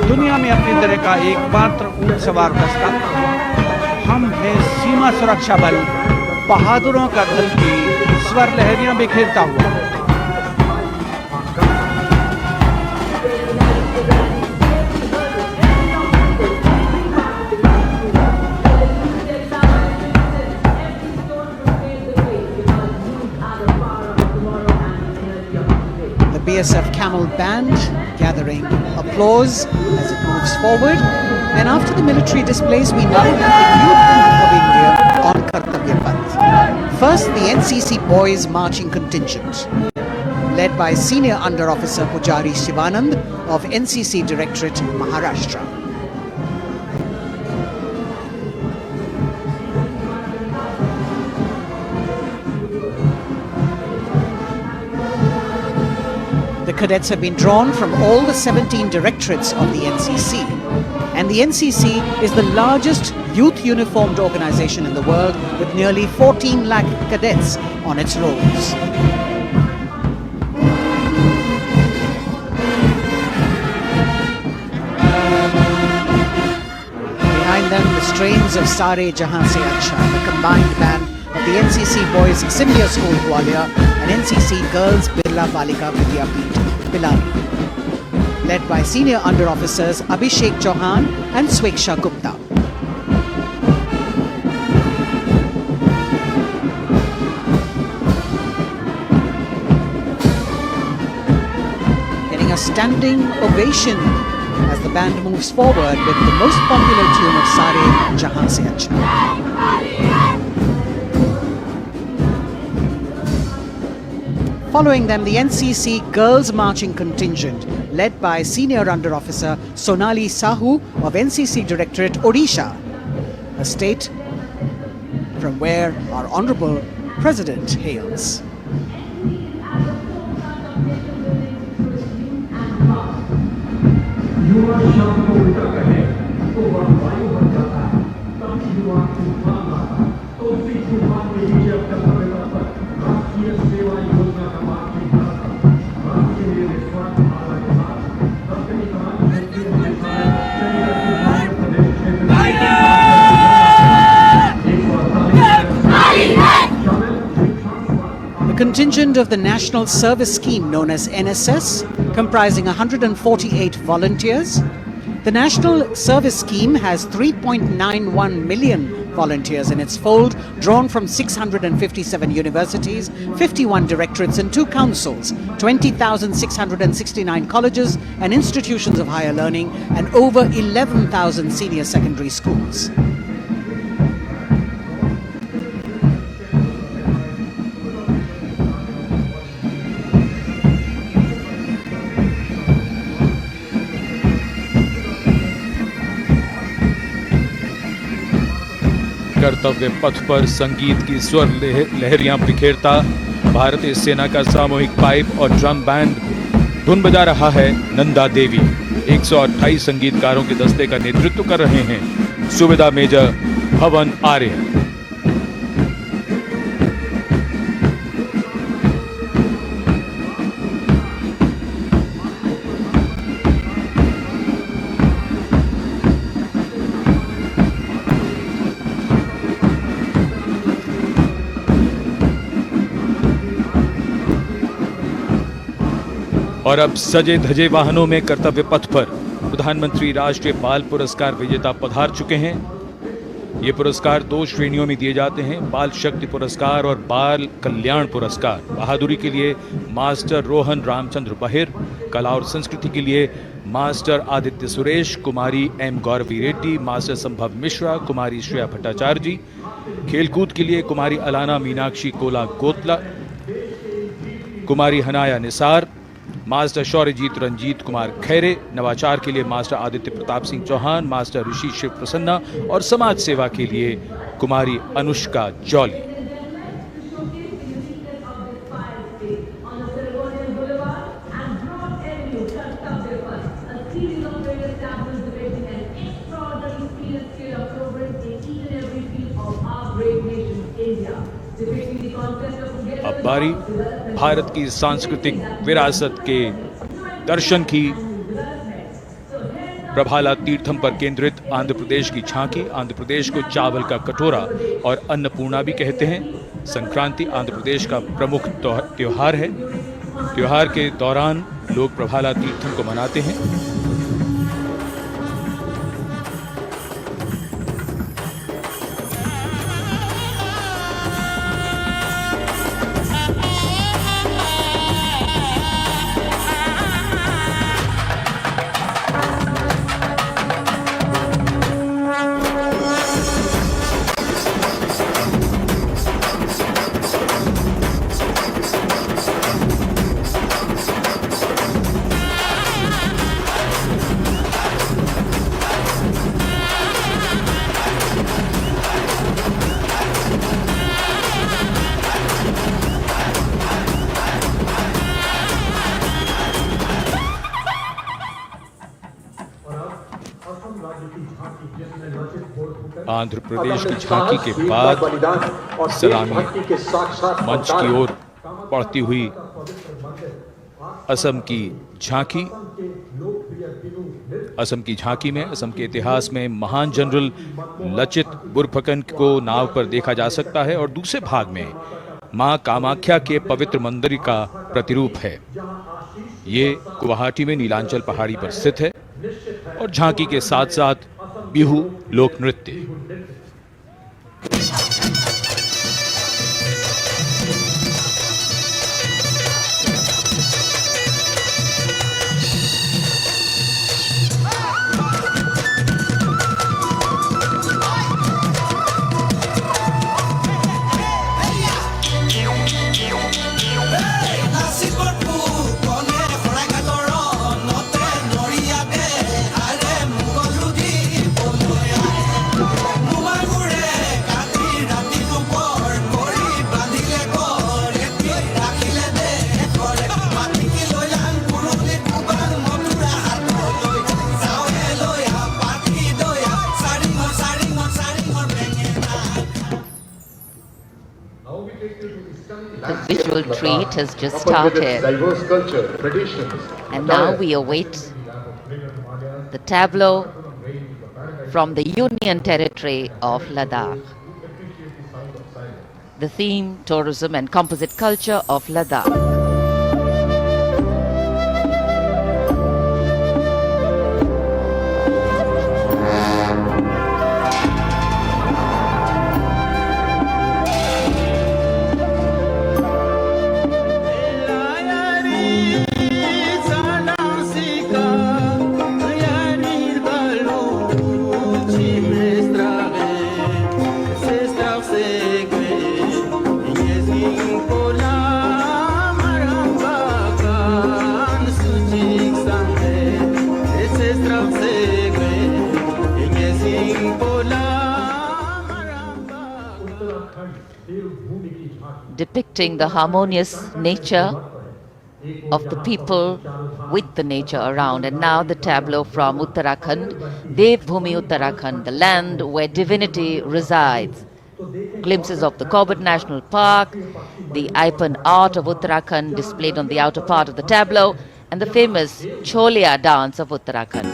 S1: दुनिया में अपनी तरह का एकमात्र ऊंट सवार दस्ता हम हैं सीमा सुरक्षा बल बहादुरों का दल की स्वर लहरियां बिखेरता हुआ।
S10: BSF Camel Band gathering applause as it moves forward. And after the military displays, we now have the Youth of India on Kartavya Path. First, the NCC Boys Marching Contingent, led by Senior Under Officer Pujari Shivanand of NCC Directorate, Maharashtra. The cadets have been drawn from all the 17 directorates of the NCC. And the NCC is the largest youth uniformed organization in the world with nearly 14 lakh cadets on its rolls. Behind them, the strains of Sare Jahan Se Acha, the combined band of the NCC Boys Senior School Gwalior and NCC Girls Birla Balika Vidyapeeth Pilari, led by Senior Under Officers Abhishek Chauhan and Sweksha Gupta. Getting a standing ovation as the band moves forward with the most popular tune of Sare Jahan Se Acha. Following them, the NCC Girls Marching Contingent, led by Senior Under Officer Sonali Sahu of NCC Directorate, Odisha, a state from where our Honourable President hails. The contingent of the National Service Scheme known as NSS, comprising 148 volunteers. The National Service Scheme has 3.91 million volunteers in its fold, drawn from 657 universities, 51 directorates and 2 councils, 20,669 colleges and institutions of higher learning, and over 11,000 senior secondary schools.
S4: कर्तव्य पथ पर संगीत की स्वर लहरियां बिखेरता भारतीय सेना का सामूहिक पाइप और ड्रम बैंड धुन बजा रहा है। नंदा देवी 128 संगीतकारों के दस्ते का नेतृत्व कर रहे हैं। सुबेदार मेजर भवन आर्य। और अब सजे धजे वाहनों में कर्तव्य पथ पर प्रधानमंत्री राष्ट्रीय बाल पुरस्कार विजेता पधार चुके हैं। ये पुरस्कार 2 श्रेणियों में दिए जाते हैं, बाल शक्ति पुरस्कार और बाल कल्याण पुरस्कार। बहादुरी के लिए मास्टर रोहन रामचंद्र बहिर, कला और संस्कृति के लिए मास्टर आदित्य सुरेश, कुमारी एम गौरवी रेड्डी, मास्टर संभव मिश्रा, कुमारी श्रेया भट्टाचार्य जी, खेलकूद के लिए कुमारी अलाना मीनाक्षी कोला गोतला, कुमारी हनाया निसार, मास्टर शौर्यजीत रंजीत कुमार खैरे, नवाचार के लिए मास्टर आदित्य प्रताप सिंह चौहान, मास्टर ऋषि शिव प्रसन्ना और समाज सेवा के लिए कुमारी अनुष्का जौली। अब बारी भारत की सांस्कृतिक विरासत के दर्शन की। प्रभाला तीर्थम पर केंद्रित आंध्र प्रदेश की झांकी। आंध्र प्रदेश को चावल का कटोरा और अन्नपूर्णा भी कहते हैं। संक्रांति आंध्र प्रदेश का प्रमुख त्योहार है। त्योहार के दौरान लोग प्रभाला तीर्थम को मनाते हैं। आंध्र प्रदेश की झांकी के बाद सलामी मंच की ओर बढ़ती हुई असम की झांकी। असम की झांकी में असम के इतिहास में महान जनरल लचित बुरफकन को नाव पर देखा जा सकता है और दूसरे भाग में मां कामाख्या के पवित्र मंदिर का प्रतिरूप है। ये गुवाहाटी में नीलांचल पहाड़ी पर स्थित है और झांकी के साथ साथ बिहू लोक नृत्य।
S2: The visual treat has just started,
S8: diverse culture, traditions,
S2: and now we await the tableau from the Union Territory of Ladakh. The theme, tourism and composite culture of Ladakh. Depicting the harmonious nature of the people with the nature around. And now the tableau from Uttarakhand, Devbhoomi Uttarakhand, the land where divinity resides. Glimpses of the Corbett National Park, the Ipan art of Uttarakhand displayed on the outer part of the tableau, and the famous Cholia dance of Uttarakhand.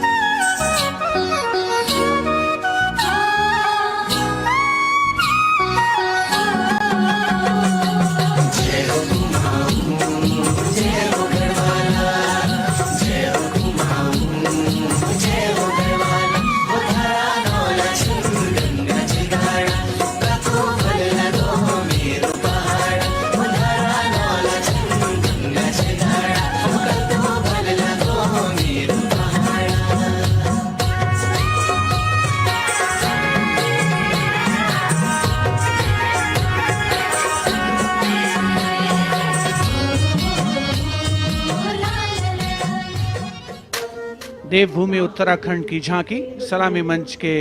S1: देवभूमि उत्तराखंड की झांकी सलामी मंच के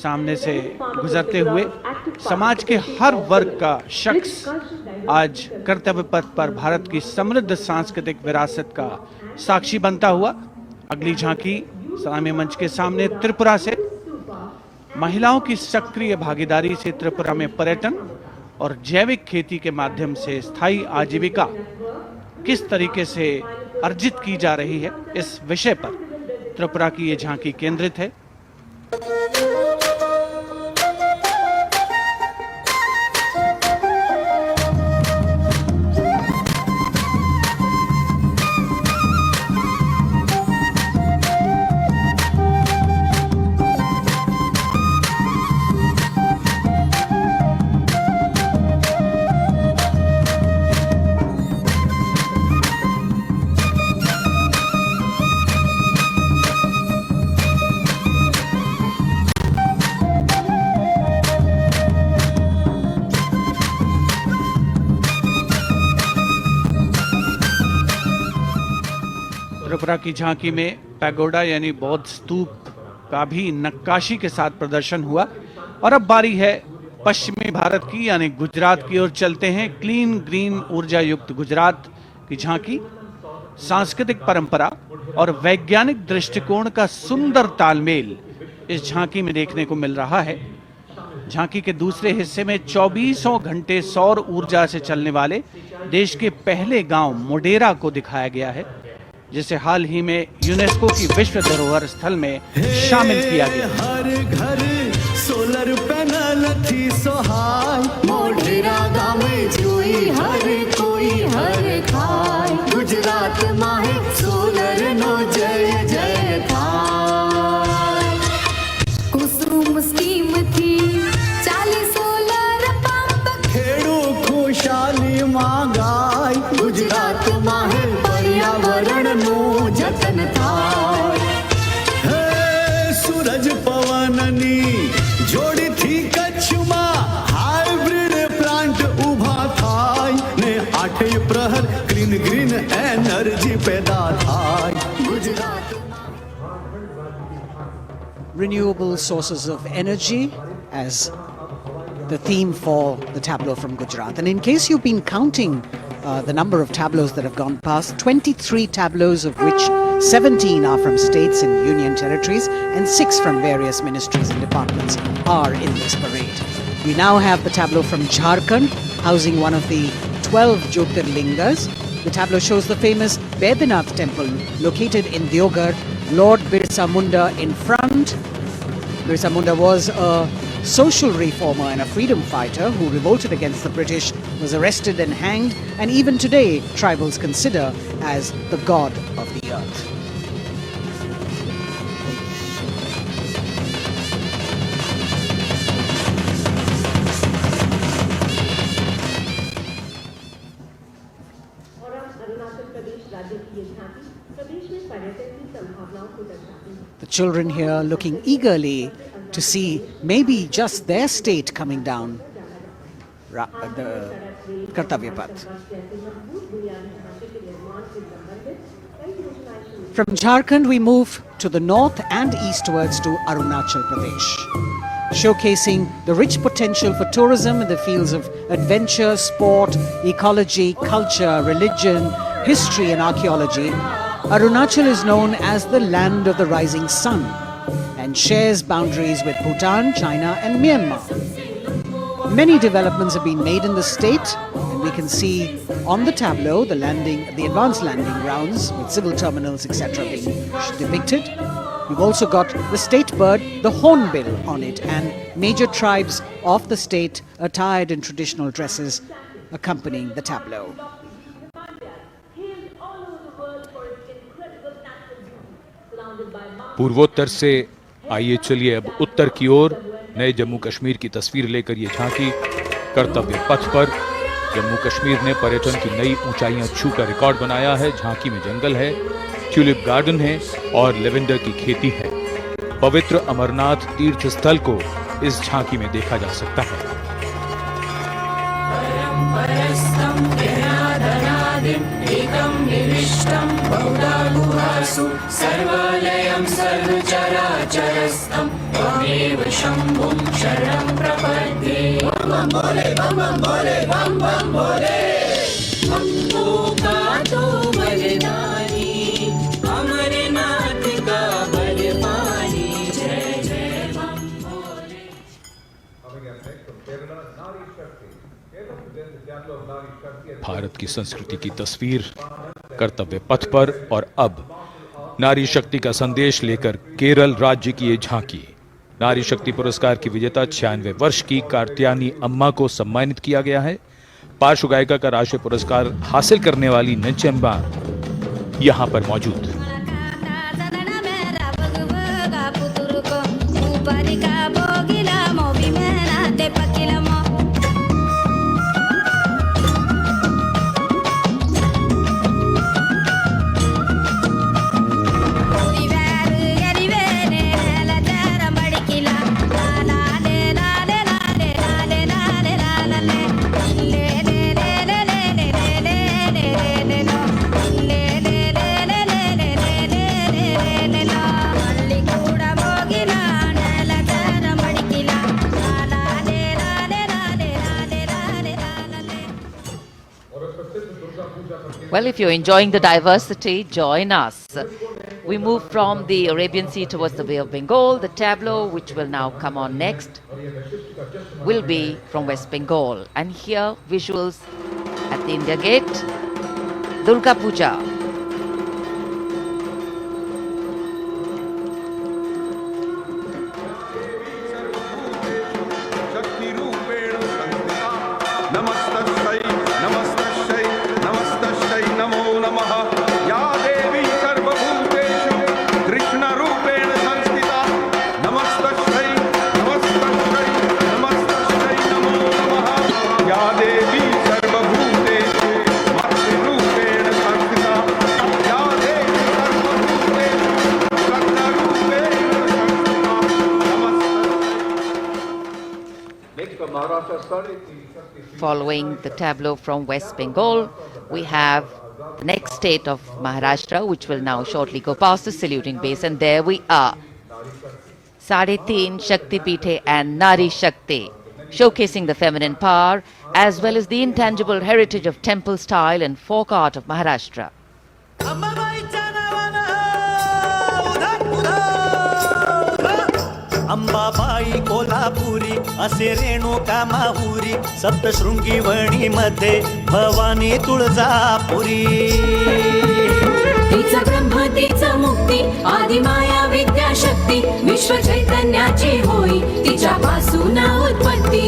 S1: सामने से गुजरते हुए समाज के हर वर्ग का शख्स आज कर्तव्य पथ पर भारत की समृद्ध सांस्कृतिक विरासत का साक्षी बनता हुआ। अगली झांकी सलामी मंच के सामने त्रिपुरा से महिलाओं की सक्रिय भागीदारी से त्रिपुरा में पर्यटन और जैविक खेती के माध्यम से स्थायी आजीविका किस तरीके से अर्जित की जा रही है, इस विषय पर त्रिपुरा की ये झांकी केंद्रित है। त्रिपुरा की झांकी में पैगोडा यानी बौद्ध स्तूप का भी नक्काशी के साथ प्रदर्शन हुआ। और अब बारी है पश्चिमी भारत की यानी गुजरात की ओर चलते हैं। क्लीन ग्रीन ऊर्जा युक्त गुजरात की झांकी सांस्कृतिक परंपरा और वैज्ञानिक दृष्टिकोण का सुंदर तालमेल इस झांकी में देखने को मिल रहा है। झांकी के दूसरे हिस्से में 24 घंटे सौर ऊर्जा से चलने वाले देश के पहले गांव मोडेरा को दिखाया गया है, जिसे हाल ही में यूनेस्को की विश्व धरोहर स्थल में शामिल किया गया।
S11: हर घर सोलर पैनल थी सोहाय, मोढेरा गाँव में जोई हर कोई हर खाय, गुजरात माहे सोलर नो जय जय थाय। कुसुम स्कीम थी 40 सोलर पंप, खेड़ू खुशाली मांगाय, गुजरात माहे पर्यावरण નું જતન થાય। હે સૂરજ પવનની જોડીથી કચ્છમાં હાઇબ્રિડ પ્લાન્ટ ઊભા થાય ને આઠે પ્રહર ગ્રીન ગ્રીન એનર્જી પેદા થાય Gujarat.
S10: Renewable sources of energy as the theme for the tableau from Gujarat. And in case you've been counting the number of tableaus that have gone past, 23 tableaus, of which 17 are from states and union territories and 6 from various ministries and departments are in this parade. We now have the tableau from Jharkhand, housing one of the 12 Jyotirlingas. The tableau shows the famous Bedanath temple located in Deoghar. Lord Birsa Munda in front. Birsa Munda was a social reformer and a freedom fighter who revolted against the British, was arrested and hanged, and even today tribals consider as the god of the earth. The children here looking eagerly to see maybe just their state coming down the Kartavya Path. From Jharkhand we move to the north and eastwards to Arunachal Pradesh, showcasing the rich potential for tourism in the fields of adventure, sport, ecology, culture, religion, history and archaeology. Arunachal is known as the land of the rising sun and shares boundaries with Bhutan, China and Myanmar. Many developments have been made in the state, and we can see on the tableau the advanced landing grounds with civil terminals, etc. being depicted. We've also got the state bird, the hornbill, on it, and major tribes of the state attired in traditional dresses accompanying the tableau.
S4: पूर्वोत्तर से आइए चलिए अब उत्तर की ओर नए जम्मू कश्मीर की तस्वीर लेकर ये झांकी कर्तव्य पथ पर। जम्मू कश्मीर ने पर्यटन की नई ऊंचाइयां छूकर रिकॉर्ड बनाया है। झांकी में जंगल है, ट्यूलिप गार्डन है और लेवेंडर की खेती है। पवित्र अमरनाथ तीर्थ स्थल को इस झांकी में देखा जा सकता है।
S11: एकम विशिष्टं बहुधा गुहासु सर्वलयं सर्वचराचरस्थं त्वमेव शम्भुं शरणं प्रपद्ये बम बम भोले बम बम भोले बम बम भोले हमको का तो वरदानी अमरनाथ का बलवानी जय जय बम भोले।
S4: भारत की संस्कृति की तस्वीर कर्तव्य पथ पर और अब नारी शक्ति का संदेश लेकर केरल राज्य की ये झांकी। नारी शक्ति पुरस्कार की विजेता 96 वर्ष की कार्त्यानी अम्मा को सम्मानित किया गया है। पार्श्व गायिका का राष्ट्रीय पुरस्कार हासिल करने वाली नंचम्मा यहां पर मौजूद।
S2: Well, if you're enjoying the diversity, join us. We move from the Arabian Sea towards the Bay of Bengal. The tableau, which will now come on next, will be from West Bengal. And here, visuals at the India Gate, Durga Puja. Following the tableau from West Bengal, we have the next state of Maharashtra, which will now shortly go past the saluting base. And there we are. Sade Teen Shakti Pithe and Nari Shakti, showcasing the feminine power as well as the intangible heritage of temple style and folk art of Maharashtra.
S12: Ambabai Kolhapuri असे रेणुका माहुरी सप्तशृंगी वणी मध्ये भवानी तुळजापुरी
S11: तिचा ब्रह्म तिचा मुक्ती आदि माया विद्याशक्ती विश्व चैतन्याची होई तिच्यापासून उत्पत्ती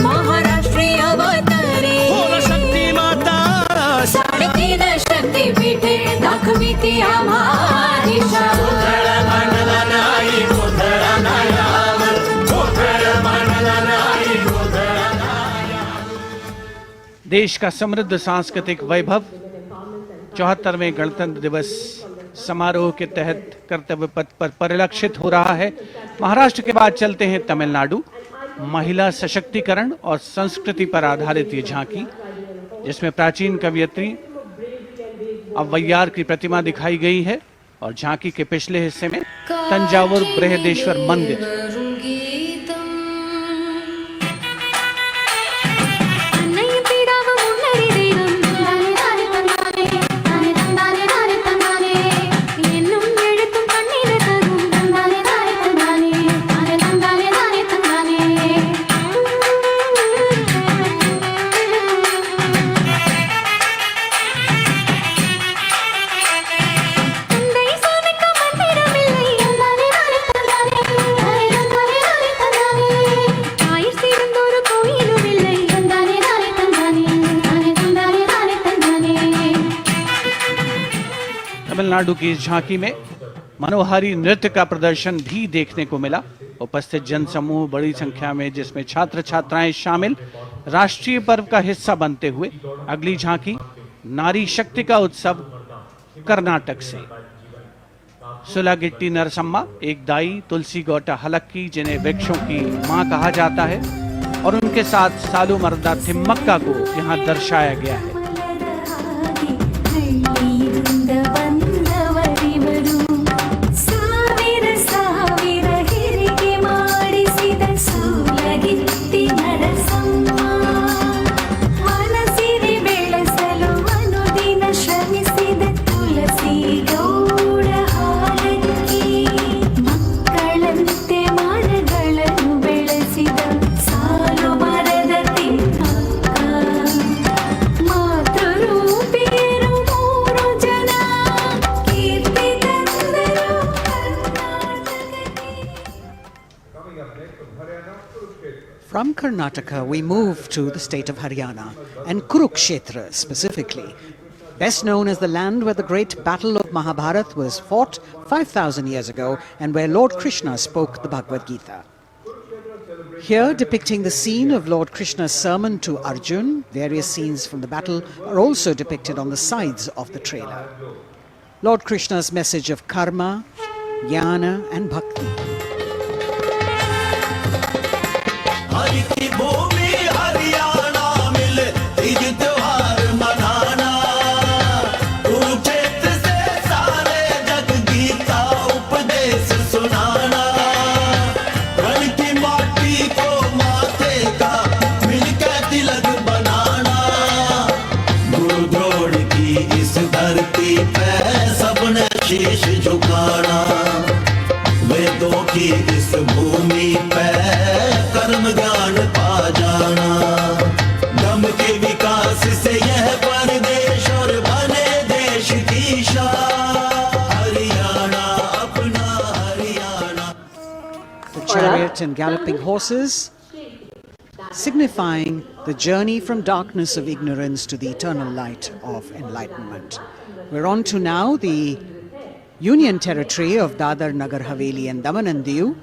S11: महाराष्ट्रीय अवतारी
S12: शक्ती माता
S11: साडेतीन शक्ती पीठे दाखवी ती आम्हा
S1: देश का समृद्ध सांस्कृतिक वैभव 74वें गणतंत्र दिवस समारोह के तहत कर्तव्य पथ पर परिलक्षित हो रहा है। महाराष्ट्र के बाद चलते हैं तमिलनाडु। महिला सशक्तिकरण और संस्कृति पर आधारित ये झांकी, जिसमें प्राचीन कवयित्री अव्वैयार की प्रतिमा दिखाई गई है और झांकी के पिछले हिस्से में तंजावुर बृहदेश्वर मंदिर। तमिलनाडु की इस झांकी में मनोहारी नृत्य का प्रदर्शन भी देखने को मिला। उपस्थित जनसमूह बड़ी संख्या में, जिसमें छात्र छात्राएं शामिल, राष्ट्रीय पर्व का हिस्सा बनते हुए। अगली झांकी नारी शक्ति का उत्सव कर्नाटक से। सुलागिट्टी नरसम्मा एक दाई तुलसी गौटा हलक्की, जिन्हें वृक्षों की मां कहा जाता है, और उनके के साथ सालू मर्दा थिम्मक्का को यहाँ दर्शाया गया है।
S10: From Karnataka, we move to the state of Haryana, and Kurukshetra specifically, best known as the land where the great battle of Mahabharata was fought 5,000 years ago and where Lord Krishna spoke the Bhagavad Gita. Here, depicting the scene of Lord Krishna's sermon to Arjun, various scenes from the battle are also depicted on the sides of the trailer. Lord Krishna's message of karma, jnana and bhakti.
S12: Hari की भूमि हरियाणा मिल तीज त्योहार मनाना कुरुक्षेत्र से सारे जग गीता उपदेश सुनाना रण की माटी को माथे का मिलकर तिलक बनाना गुरु द्रोण की इस धरती पे सबने शीश झुकाना वेदों की इस भूमि पे कर्म ज्ञान पा जाना दम के विकास से यह परदेश और बने देश की शान हरियाणा अपना Haryana.
S10: The chariot and galloping horses signifying the journey from darkness of ignorance to the eternal light of enlightenment. We're on to now the Union Territory of Dadar, Nagar Haveli and Daman and Diu,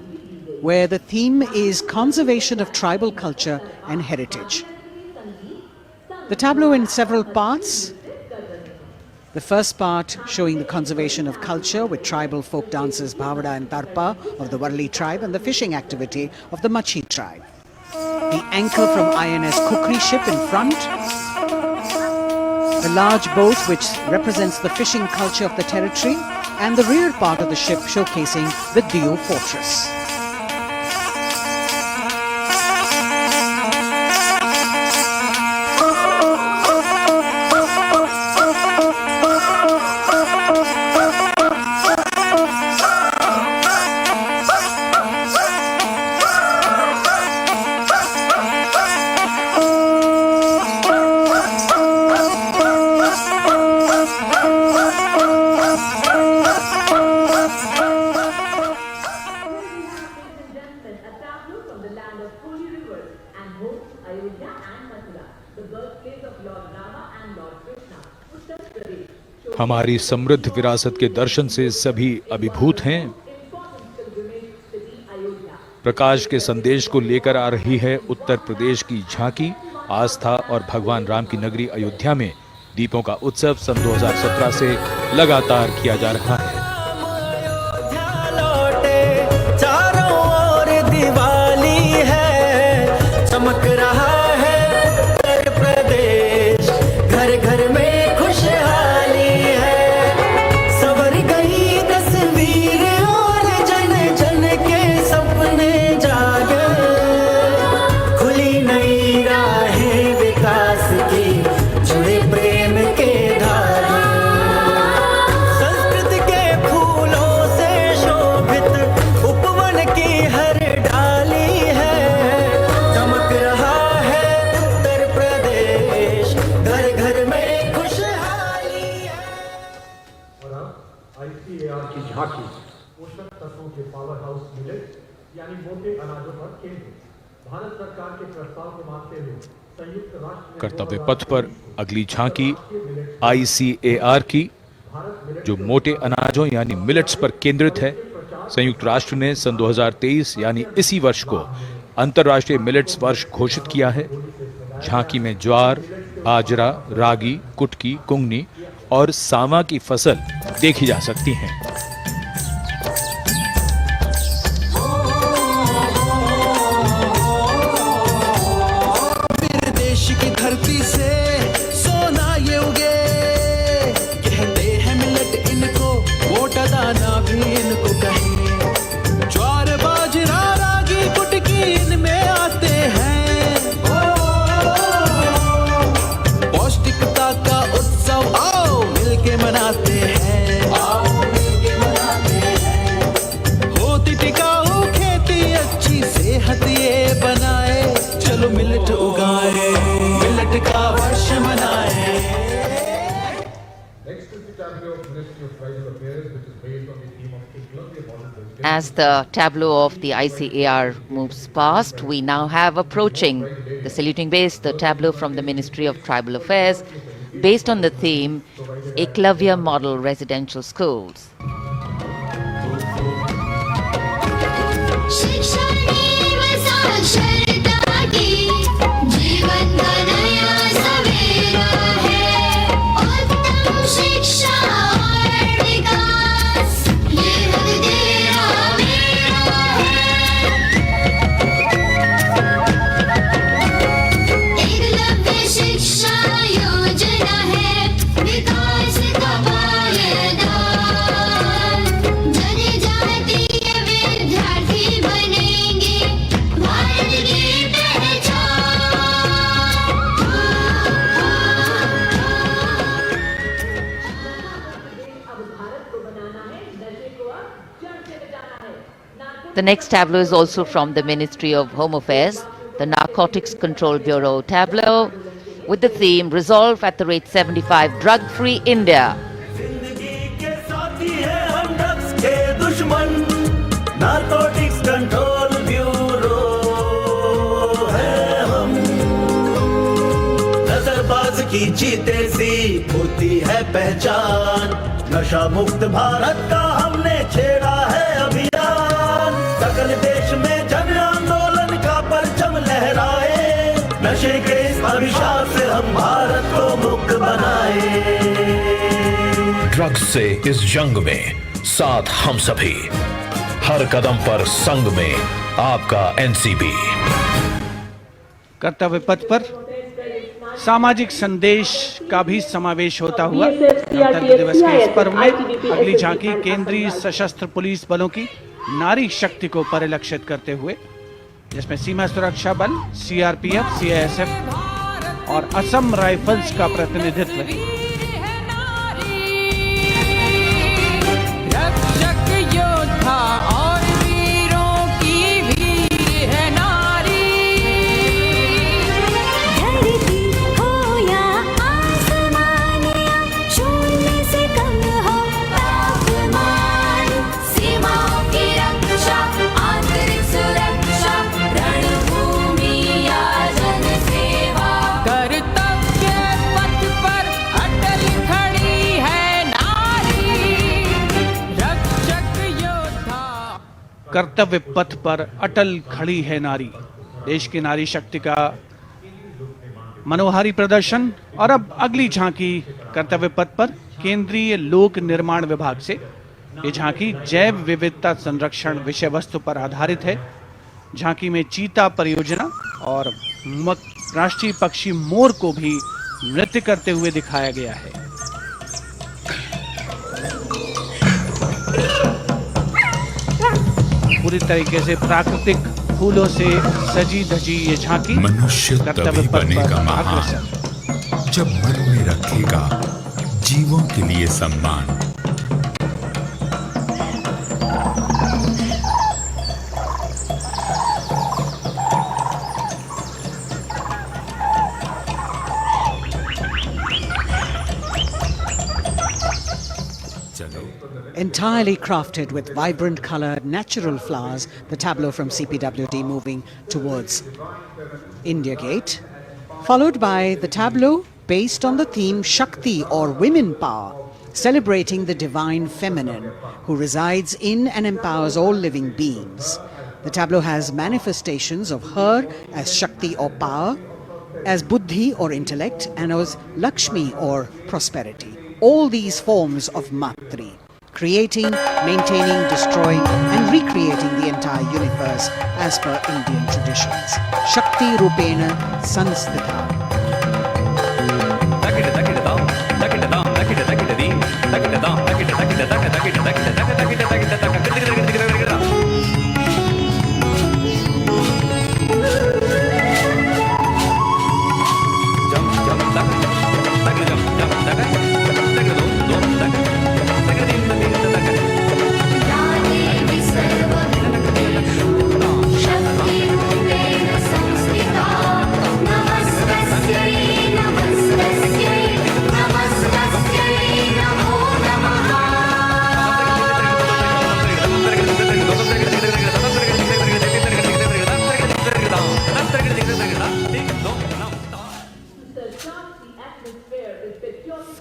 S10: where the theme is conservation of tribal culture and heritage. The tableau in several parts. The first part showing the conservation of culture with tribal folk dances Bhavada and Tarpa of the Warli tribe and the fishing activity of the Machi tribe. The anchor from INS Kukri ship in front. The large boat which represents the fishing culture of the territory, and the rear part of the ship showcasing the Diu fortress.
S4: हमारी समृद्ध विरासत के दर्शन से सभी अभिभूत हैं। प्रकाश के संदेश को लेकर आ रही है उत्तर प्रदेश की झांकी। आस्था और भगवान राम की नगरी अयोध्या में दीपों का उत्सव सन 2017 से लगातार किया जा रहा है।
S12: चारों ओर दिवाली है, चमक रहा है उत्तर प्रदेश, घर घर में खुशहाली है, सवर गई तस्वीर और जन जन के सपने जागे, खुली नई राहें विकास की, जुड़े प्रेम के धागे, संस्कृत के फूलों से शोभित उपवन की हर डाली है, चमक रहा है उत्तर प्रदेश, घर घर में खुशहाली है।
S6: और अब ICAR की झांकी पोषक तत्वों के पावर हाउस मिलेट यानी मोटे अनाजों पर केंद्रित भारत सरकार के प्रस्ताव को मानते हुए संयुक्त राष्ट्र
S4: कर्तव्य पथ पर अगली झांकी ICAR की, जो मोटे अनाजों यानी मिलेट्स पर केंद्रित है। संयुक्त राष्ट्र ने सन 2023 यानी इसी वर्ष को अंतर्राष्ट्रीय मिलेट्स वर्ष घोषित किया है। झांकी में ज्वार, बाजरा, रागी, कुटकी, कुंगनी और सांवा की फसल देखी जा सकती हैं।
S2: As the tableau of the ICAR moves past, we now have approaching the saluting base, the tableau from the Ministry of Tribal Affairs, based on the theme Eklavya Model Residential Schools. The next tableau is also from the Ministry of Home Affairs, the Narcotics Control Bureau tableau, with the theme Resolve at the rate 75 Drug-Free India.
S12: Narcotics control bureau है हम, नजरबाज की जीते सी होती है पहचान, नशा मुक्त भारत का हमने छेड़ा है अभियान, सकल देश में जन आंदोलन का परचम लहराए, नशे के इस अभिशाप से हम भारत को मुक्त बनाए।
S13: ड्रग्स से इस जंग में साथ हम सभी, हर कदम पर संग में आपका एनसीबी।
S1: कर्तव्य पथ पर सामाजिक संदेश का भी समावेश होता हुआ गणतंत्र दिवस के इस पर्व में अगली झांकी केंद्रीय सशस्त्र पुलिस बलों की नारी शक्ति को परिलक्षित करते हुए, जिसमें सीमा सुरक्षा बल, सीआरपीएफ, सीआईएसएफ और असम राइफल्स का प्रतिनिधित्व है।
S11: और वीरों की वीर है नारी, धरती हो या आसमान या शून्य से कम हो तापमान, सीमाओं की रक्षा, आंतरिक सुरक्षा, रणभूमि या जनसेवा, कर्तव्य पथ पर अटल खड़ी है नारी, रक्षक
S1: कर्तव्य पथ पर अटल खड़ी है नारी। देश की नारी शक्ति का मनोहारी प्रदर्शन। और अब अगली झांकी कर्तव्य पथ पर केंद्रीय लोक निर्माण विभाग से। ये झांकी जैव विविधता संरक्षण विषय वस्तु पर आधारित है। झांकी में चीता परियोजना और राष्ट्रीय पक्षी मोर को भी नृत्य करते हुए दिखाया गया है। पूरी तरीके से प्राकृतिक फूलों से सजी धजी ये झांकी
S14: मनुष्य तभी बनेगा महान जब मन में रखेगा जीवों के लिए सम्मान।
S10: Entirely crafted with vibrant coloured natural flowers, the tableau from CPWD moving towards India Gate, followed by the tableau based on the theme Shakti or women power, celebrating the divine feminine who resides in and empowers all living beings. The tableau has manifestations of her as Shakti or power, as Buddhi or intellect, and as Lakshmi or prosperity. All these forms of Matri, creating, maintaining, destroying and recreating the entire universe as per Indian traditions. Shakti Rupena Sanstita.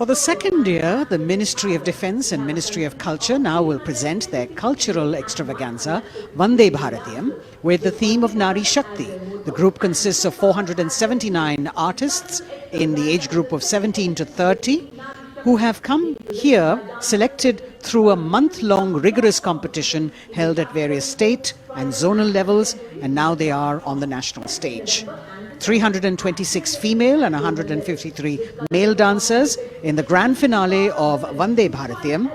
S10: For the second year, the Ministry of Defence and Ministry of Culture now will present their cultural extravaganza, Vande Bharatiyam, with the theme of Nari Shakti. The group consists of 479 artists in the age group of 17 to 30 who have come here selected through a month-long rigorous competition held at various state and zonal levels, and now they are on the national stage. 326 female and 153 male dancers in the grand finale of Vande Bharatiyam,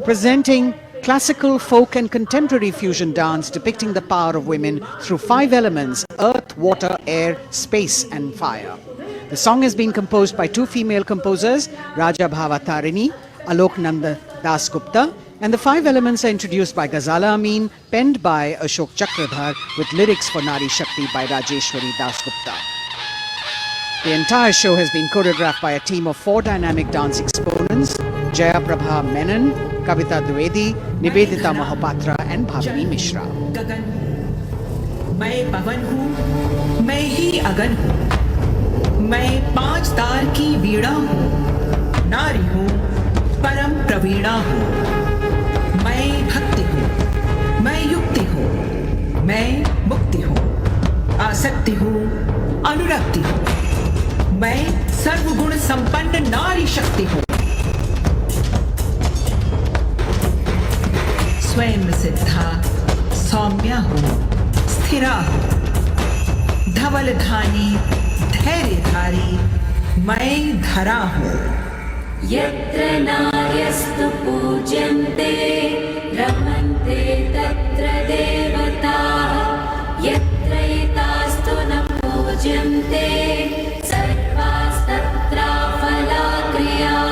S10: presenting classical, folk and contemporary fusion dance depicting the power of women through 5 elements: earth, water, air, space and fire. The song has been composed by 2 female composers, Raja Bhava Tarini, Alok Nanda Das Gupta, and the 5 elements are introduced by Ghazala Amin, penned by Ashok Chakradhar, with lyrics for Nari Shakti by Rajeshwari Das Gupta. The entire show has been choreographed by a team of 4 dynamic dance exponents: Jaya Prabha Menon, Kavita Dwivedi, Nivedita Mahapatra and Bhavini Mishra.
S15: गगन हूँ, मैं पवन हूँ, मैं ही अगन हूँ, मैं 5 तार की वीणा हूँ, नारी हूँ, परम प्रवीणा हूँ, मैं भक्ति हूँ, मैं युक्ति हूँ, मैं मुक्ति हूँ, आसक्ति हूँ, अनुरक्ति हूँ, मैं सर्वगुण संपन्न नारी शक्ति हूँ। स्वयं सिद्धा सौम्या हूँ, स्थिरा हूँ, धवलधानी धैर्यधारी मैं धरा हूँ।
S11: यत्र नार्यस्तु पूज्यन्ते रमन्ते तत्र देवताः यत्र एतास्तु न पूज्यन्ते सर्वास्तत्र फलाक्रियाः।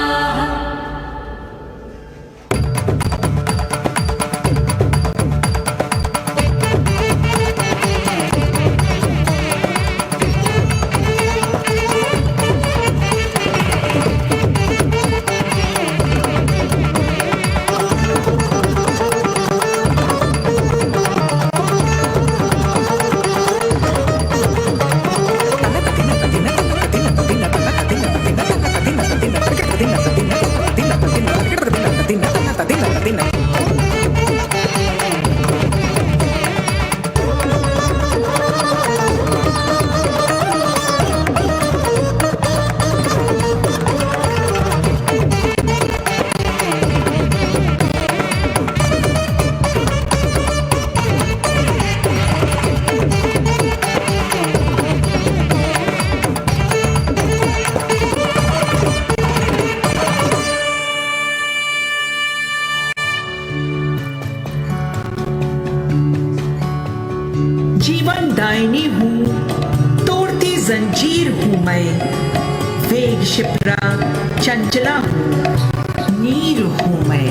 S15: जीवन दायिनी हूँ, तोड़ती जंजीर हूँ मैं, वेग शिप्रा चंचला हूँ, नीर हूँ मैं।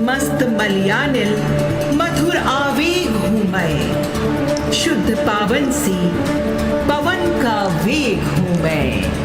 S15: मस्त मलयानिल मधुर आवेग हूँ मैं, शुद्ध पावन सी पवन का वेग हूँ मैं।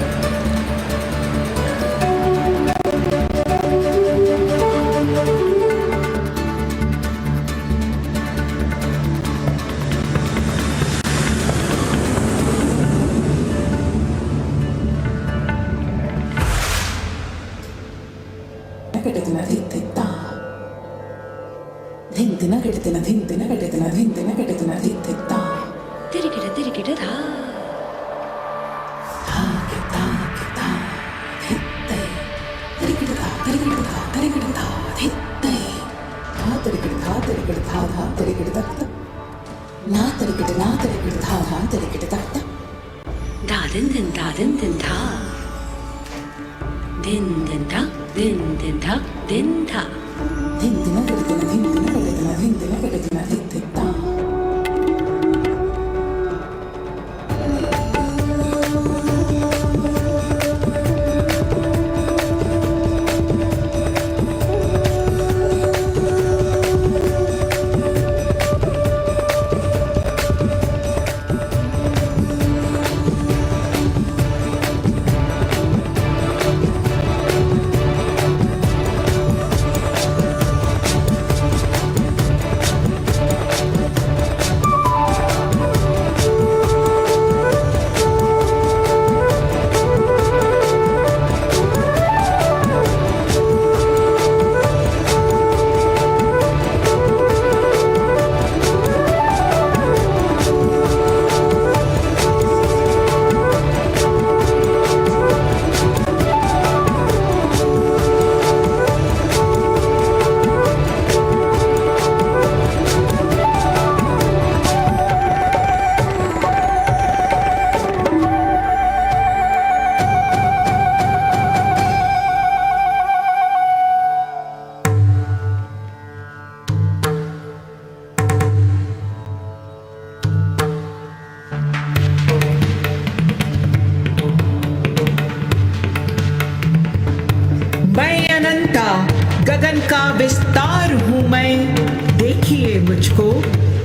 S15: गगन का विस्तार हूँ मैं, देखिए मुझको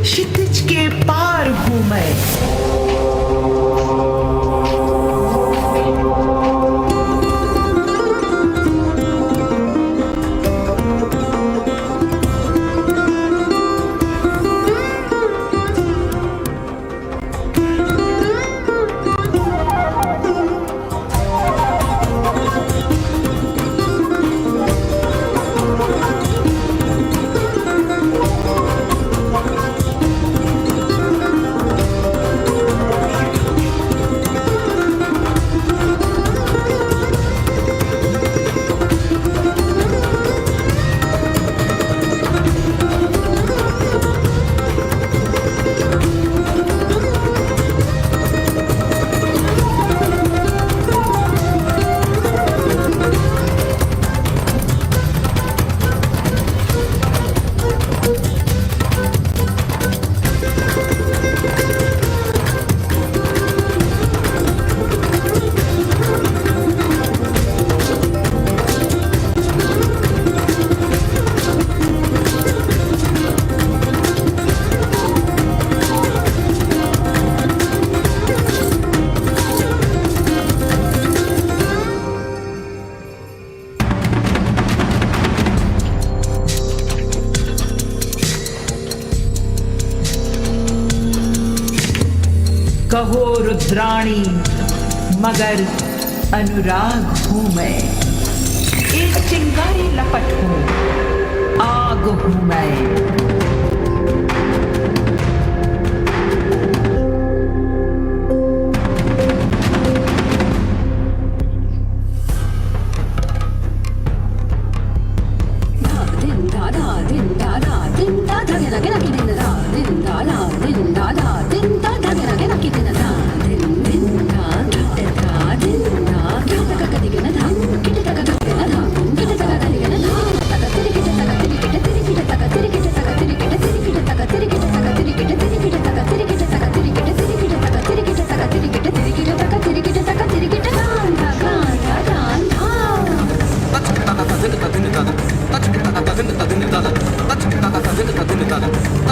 S15: क्षितिज के पार हूँ मैं। कहो रुद्राणी मगर अनुराग हूँ मैं, एक चिंगारी लपट हूँ, आग हूँ मैं।
S12: da da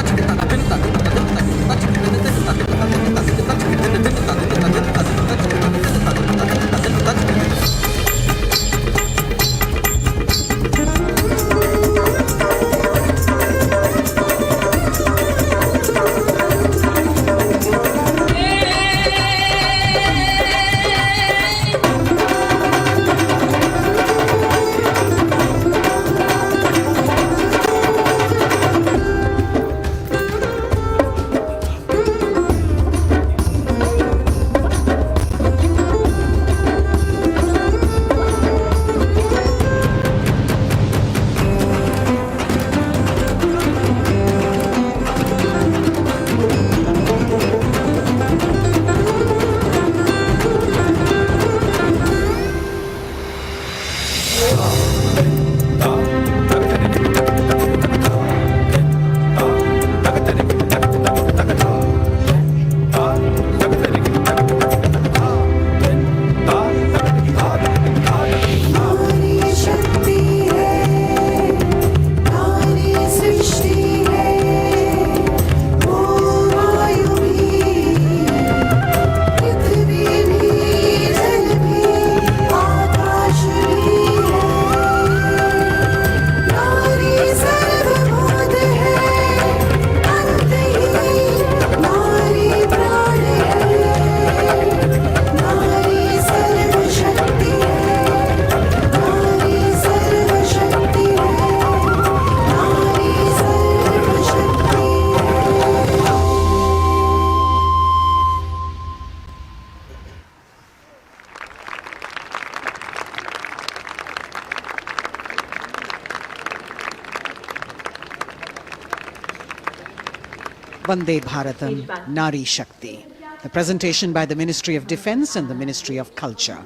S10: Vande Bharatam Nari Shakti. The presentation by the Ministry of Defence and the Ministry of Culture.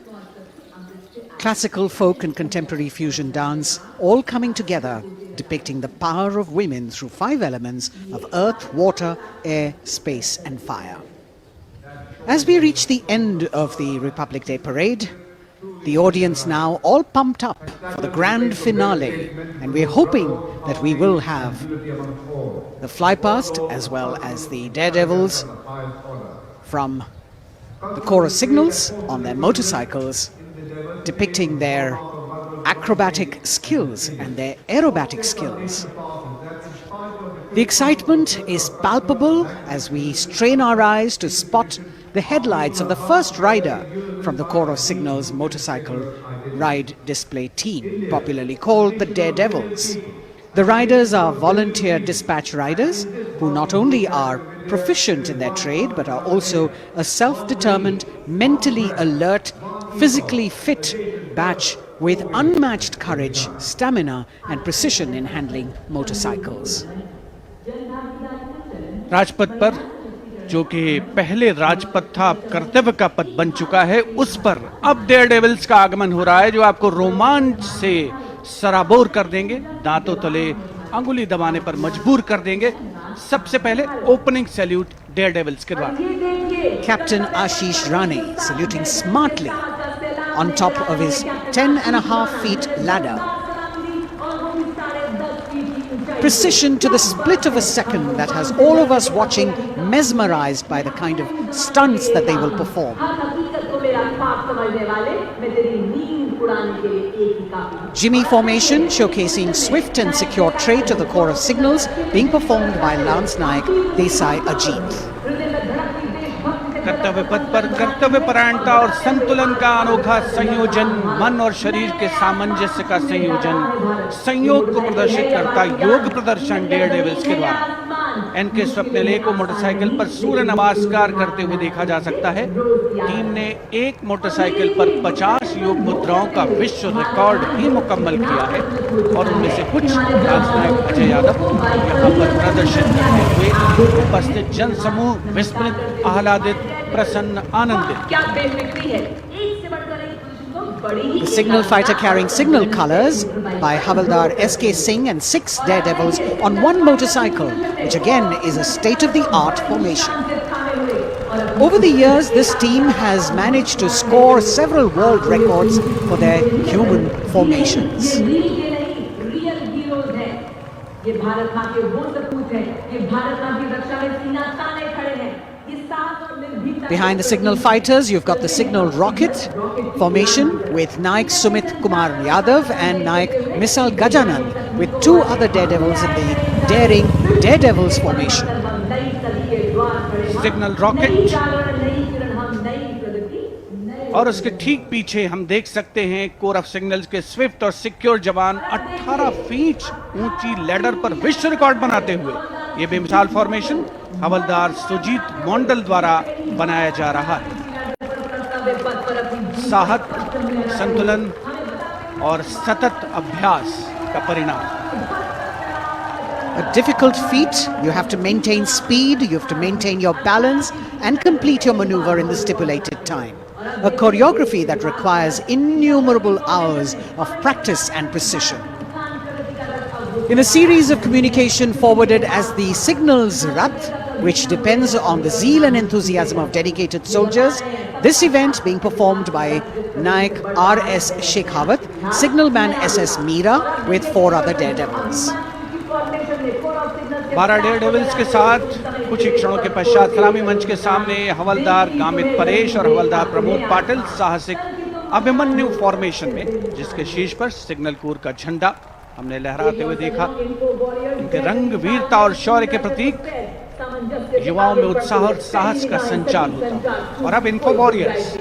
S10: Classical, folk and contemporary fusion dance all coming together, depicting the power of women through 5 elements of earth, water, air, space and fire. As we reach the end of the Republic Day parade, the audience now all pumped up for the grand finale, and we're hoping that we will have the flypast as well as the daredevils from the Corps of Signals on their motorcycles, depicting their acrobatic skills and their aerobatic skills. The excitement is palpable as we strain our eyes to spot the headlights of the first rider from the Corps of Signals motorcycle ride display team, popularly called the Daredevils. The riders are volunteer dispatch riders who not only are proficient in their trade but are also a self-determined, mentally alert, physically fit batch with unmatched courage, stamina and precision in handling motorcycles.
S1: Rajpath पर जो कि पहले राजपथ था अब कर्तव्य का पथ बन चुका है, उस पर अब डेयरडेविल्स का आगमन हो रहा है जो आपको रोमांच से सराबोर कर देंगे, दांतों तले अंगुली दबाने पर मजबूर कर देंगे। सबसे पहले ओपनिंग सैल्यूट डेयरडेविल्स के द्वारा।
S10: Captain Ashish Rane saluting smartly on top of his 10.5 feet ladder. Precision to the split of a second that has all of us watching mesmerized by the kind of stunts that they will perform. Jimmy formation showcasing swift and secure trade to the Corps of Signals being performed by Lance Naik Desai Ajit.
S1: कर्तव्य पथ पर कर्तव्य परायणता और संतुलन का अनोखा संयोजन, मन और शरीर के सामंजस्य का संयोजन, संयोग को प्रदर्शित करता योग प्रदर्शन डेयरडेविल्स के द्वारा। एनके स्वप्निल को मोटरसाइकिल पर सूर्य नमस्कार करते हुए देखा जा सकता है। टीम ने एक मोटरसाइकिल पर 50 योग मुद्राओं का विश्व रिकॉर्ड भी मुकम्मल किया है और उनमें से कुछ राजनायक अजय यादव यहाँ पर प्रदर्शित करते हुए उपस्थित जन समूह विस्मृत, आह्लादित, प्रसन्न, आनंदित।
S10: The signal fighter carrying signal colors by Havaldar S.K. Singh and 6 daredevils on one motorcycle, which again is a state-of-the-art formation. Over the years, this team has managed to score several world records for their human formations. Behind the signal fighters, you've got the signal rocket formation with Naik Sumit Kumar Yadav and Naik Misal Gajanan, with 2 other daredevils in the daring daredevils formation.
S1: Signal rocket और उसके ठीक पीछे हम देख सकते हैं core of signals के Swift और सिक्योर जवान 18 फीट ऊंची लैडर पर विश्व रिकॉर्ड बनाते हुए ये बेमिसाल फॉर्मेशन हवलदार सुजीत मोंडल द्वारा बनाया जा रहा है। साहस, संतुलन और सतत अभ्यास का परिणाम।
S10: A difficult feat. You have to maintain speed, you have to maintain your balance and complete your maneuver in the stipulated time. A choreography that requires innumerable hours of practice and precision. In a series of communication forwarded as the Signals Rath, which depends on the zeal and enthusiasm of dedicated soldiers, this event being performed by Naik R.S. Shekhawat, Signalman S.S. Meera with 4 other daredevils.
S1: 12 Daredevils के साथ कुछ ही क्षणों के पश्चात सलामी मंच के सामने हवलदार गामित परेश और हवलदार प्रमोद पाटिल साहसिक अभिमन्यु फॉर्मेशन में, जिसके शीर्ष पर सिग्नल कोर का झंडा हमने लहराते हुए देखा। इनके रंग वीरता और शौर्य के प्रतीक, युवाओं में उत्साह और साहस का संचार होता। और अब info warriors,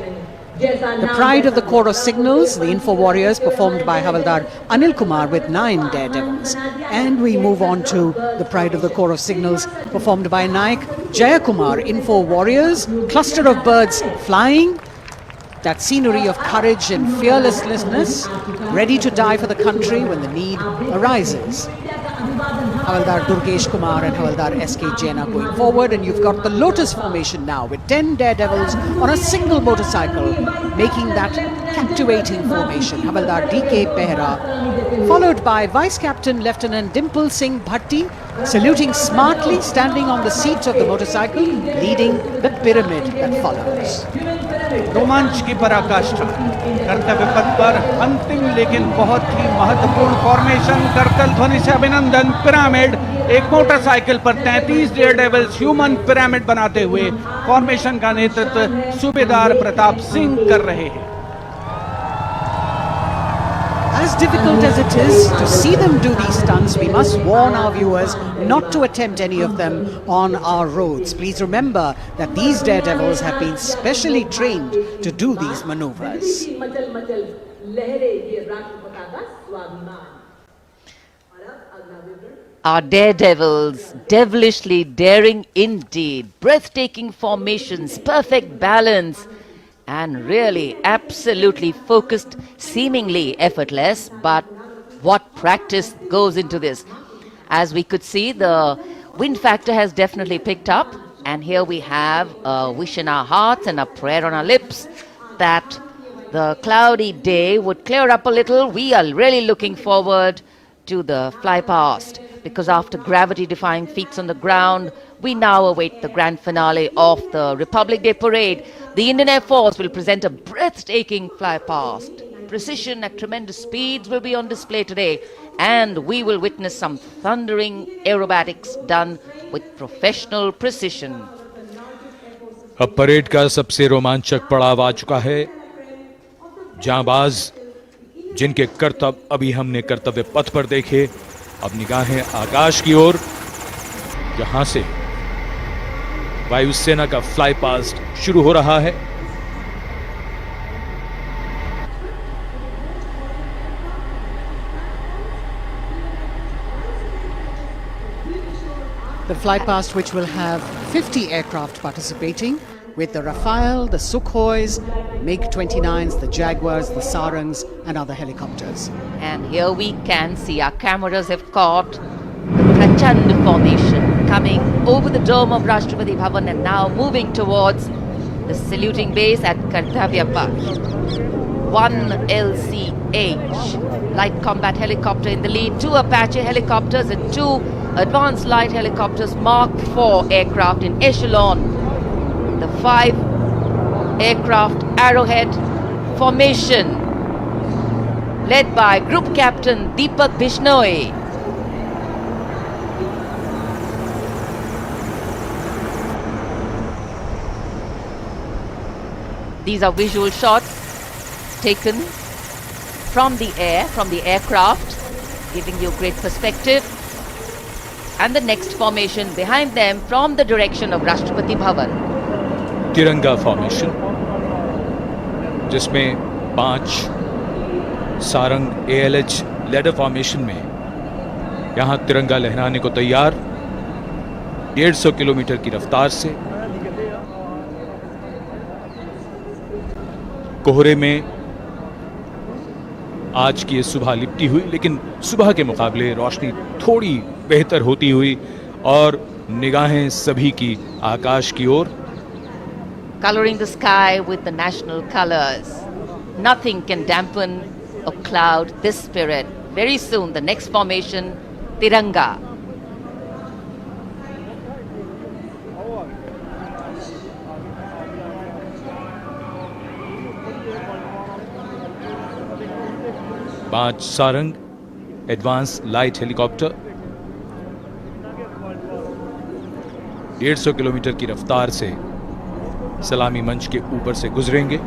S10: The pride of the Corps of Signals, the Info Warriors, performed by Havaldar Anil Kumar with 9 daredevils. And we move on to the pride of the Corps of Signals, performed by Naik Jayakumar, Info Warriors, cluster of birds flying, that scenery of courage and fearlessness, ready to die for the country when the need arises. Havaldar Durgesh Kumar and Havaldar S.K. Jain are going forward, and you've got the Lotus formation now with 10 daredevils on a single motorcycle, making that captivating formation. Havaldar D.K. Behra, followed by Vice Captain Lieutenant Dimple Singh Bhatti, saluting smartly, standing on the seat of the motorcycle, leading the pyramid that follows.
S1: रोमांच की पराकाष्ठा कर्तव्य पथ पर अंतिम लेकिन बहुत ही महत्वपूर्ण फॉर्मेशन। करतल ध्वनि से अभिनंदन। पिरामिड एक मोटरसाइकिल पर 33 डेयर डेविल्स ह्यूमन पिरामिड बनाते हुए फॉर्मेशन का नेतृत्व सूबेदार प्रताप सिंह कर रहे हैं।
S10: As difficult as it is to see them do these stunts, we must warn our viewers not to attempt any of them on our roads. Please remember that these daredevils have been specially trained to do these maneuvers.
S2: Our daredevils, devilishly daring indeed, breathtaking formations, perfect balance, and really absolutely focused, seemingly effortless, but what practice goes into this. As we could see, the wind factor has definitely picked up, and here we have a wish in our hearts and a prayer on our lips that the cloudy day would clear up a little. We are really looking forward to the fly past, because after gravity-defying feats on the ground, we now await the grand finale of the Republic Day Parade. The Indian Air Force will present a breathtaking fly past. Precision at tremendous speeds will be on display today, and we will witness some thundering aerobatics done with professional precision.
S4: अब parade का सबसे रोमांचक पड़ाव आ चुका है। जांबाज जिनके करतब अभी हमने कर्तव्य पथ पर देखे, अब निगाहें आकाश की ओर, जहां से वायुसेना का फ्लाई पास्ट शुरू हो रहा है।
S10: The fly past, which will have 50 aircraft participating, with the Rafale, the Sukhois, MiG-29s, the Jaguars, the Sarangs, and other helicopters.
S2: And here we can see our cameras have caught the Prachand formation coming over the dome of Rashtrapati Bhavan and now moving towards the saluting base at Kartavya Path. One LCH, light combat helicopter in the lead, 2 Apache helicopters and 2 advanced light helicopters, Mark IV aircraft in echelon. The 5 aircraft Arrowhead formation led by Group Captain Deepak Bishnoi. These are visual shots taken from the air, from the aircraft, giving you great perspective. And the next formation behind them from the direction of Rashtrapati Bhavan.
S4: तिरंगा formation, जिसमें 5 Sarang ALH ladder formation में यहां तिरंगा लहराने को तैयार, 150 kilometre की रफ्तार से। कोहरे में आज की ये सुबह लिपटी हुई, लेकिन सुबह के मुकाबले रोशनी थोड़ी बेहतर होती हुई और निगाहें सभी की आकाश की ओर।
S2: Coloring the sky with the national colors. Nothing can dampen or cloud this spirit. Very soon, the next formation, Tiranga.
S4: पांच Sarang advance light helicopter 150 kilometre की रफ्तार से सलामी मंच के ऊपर से गुजरेंगे।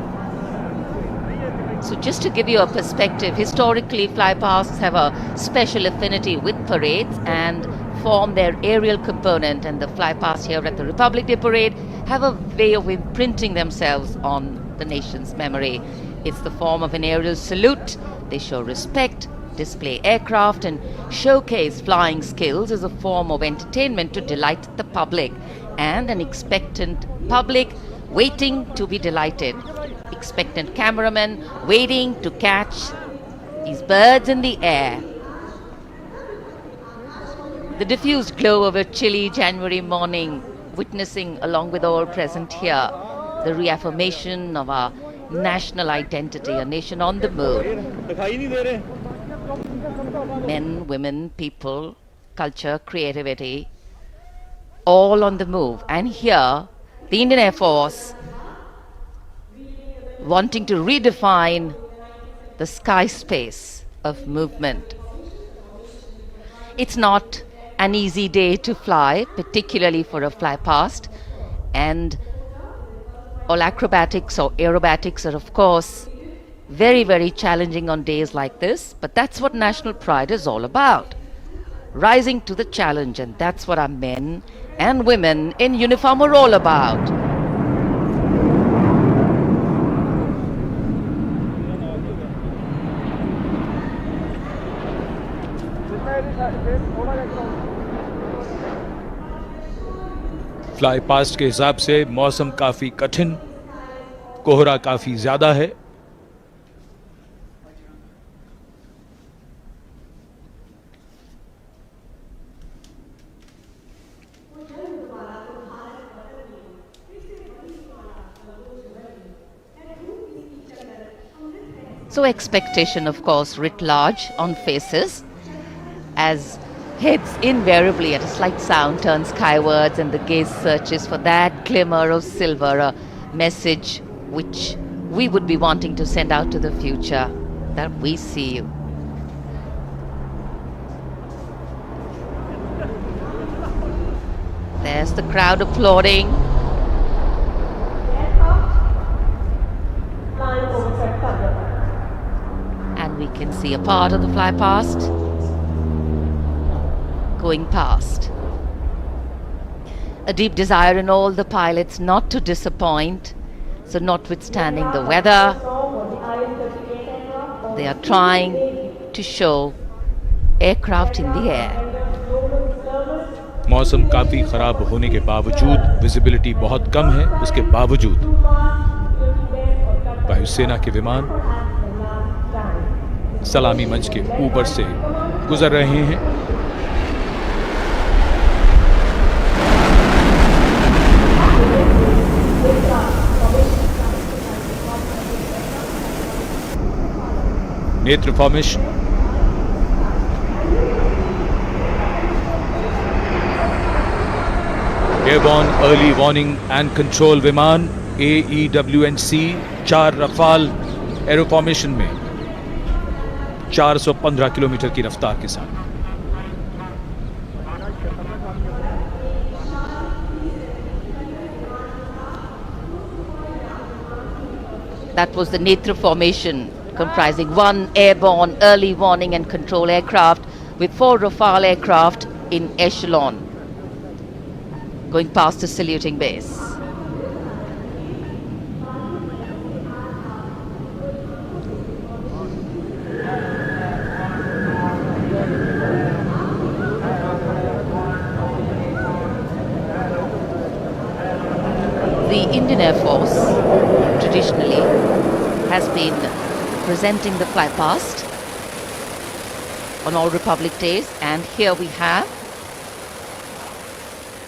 S2: So just to give you a perspective, historically flypasts have a special affinity with parades and form their aerial component, and the flypasts here at the Republic Day Parade have a way of imprinting themselves on the nation's memory. It's the form of an aerial salute. They show respect, display aircraft, and showcase flying skills as a form of entertainment to delight the public, and an expectant public waiting to be delighted. Expectant cameramen waiting to catch these birds in the air. The diffused glow of a chilly January morning, witnessing along with all present here the reaffirmation of our national identity, a nation on the move. Men, women, people, culture, creativity, all on the move. And here, the Indian Air Force wanting to redefine the sky space of movement. It's not an easy day to fly, particularly for a fly past, and all acrobatics or aerobatics are of course very, very challenging on days like this, but that's what national pride is all about. Rising to the challenge, and that's what our men and women in uniform are all about.
S4: Fly past के हिसाब से मौसम काफी कठिन, कोहरा काफी ज्यादा है।
S2: So expectation, of course, writ large on faces as heads invariably at a slight sound turn skywards and the gaze searches for that glimmer of silver, a message which we would be wanting to send out to the future, that we see you. There's the crowd applauding. And we can see a part of the fly past going past. A deep desire in all the pilots not to disappoint. So notwithstanding the weather, they are trying to show aircraft in the air.
S4: मौसम काफी खराब होने के बावजूद, visibility बहुत कम है, उसके बावजूद वायुसेना के विमान सलामी मंच के ऊपर से गुजर रहे हैं। नेत्र formation, airborne early warning and control विमान AEWNC 4 रफाल एरो फॉर्मेशन में 415 किलोमीटर की रफ्तार के साथ।
S2: That was the Netra formation, comprising 1 airborne early warning and control aircraft with 4 Rafale aircraft in echelon, going past the saluting base. The Indian Air Force traditionally has been presenting the fly past on all Republic Days, and here we have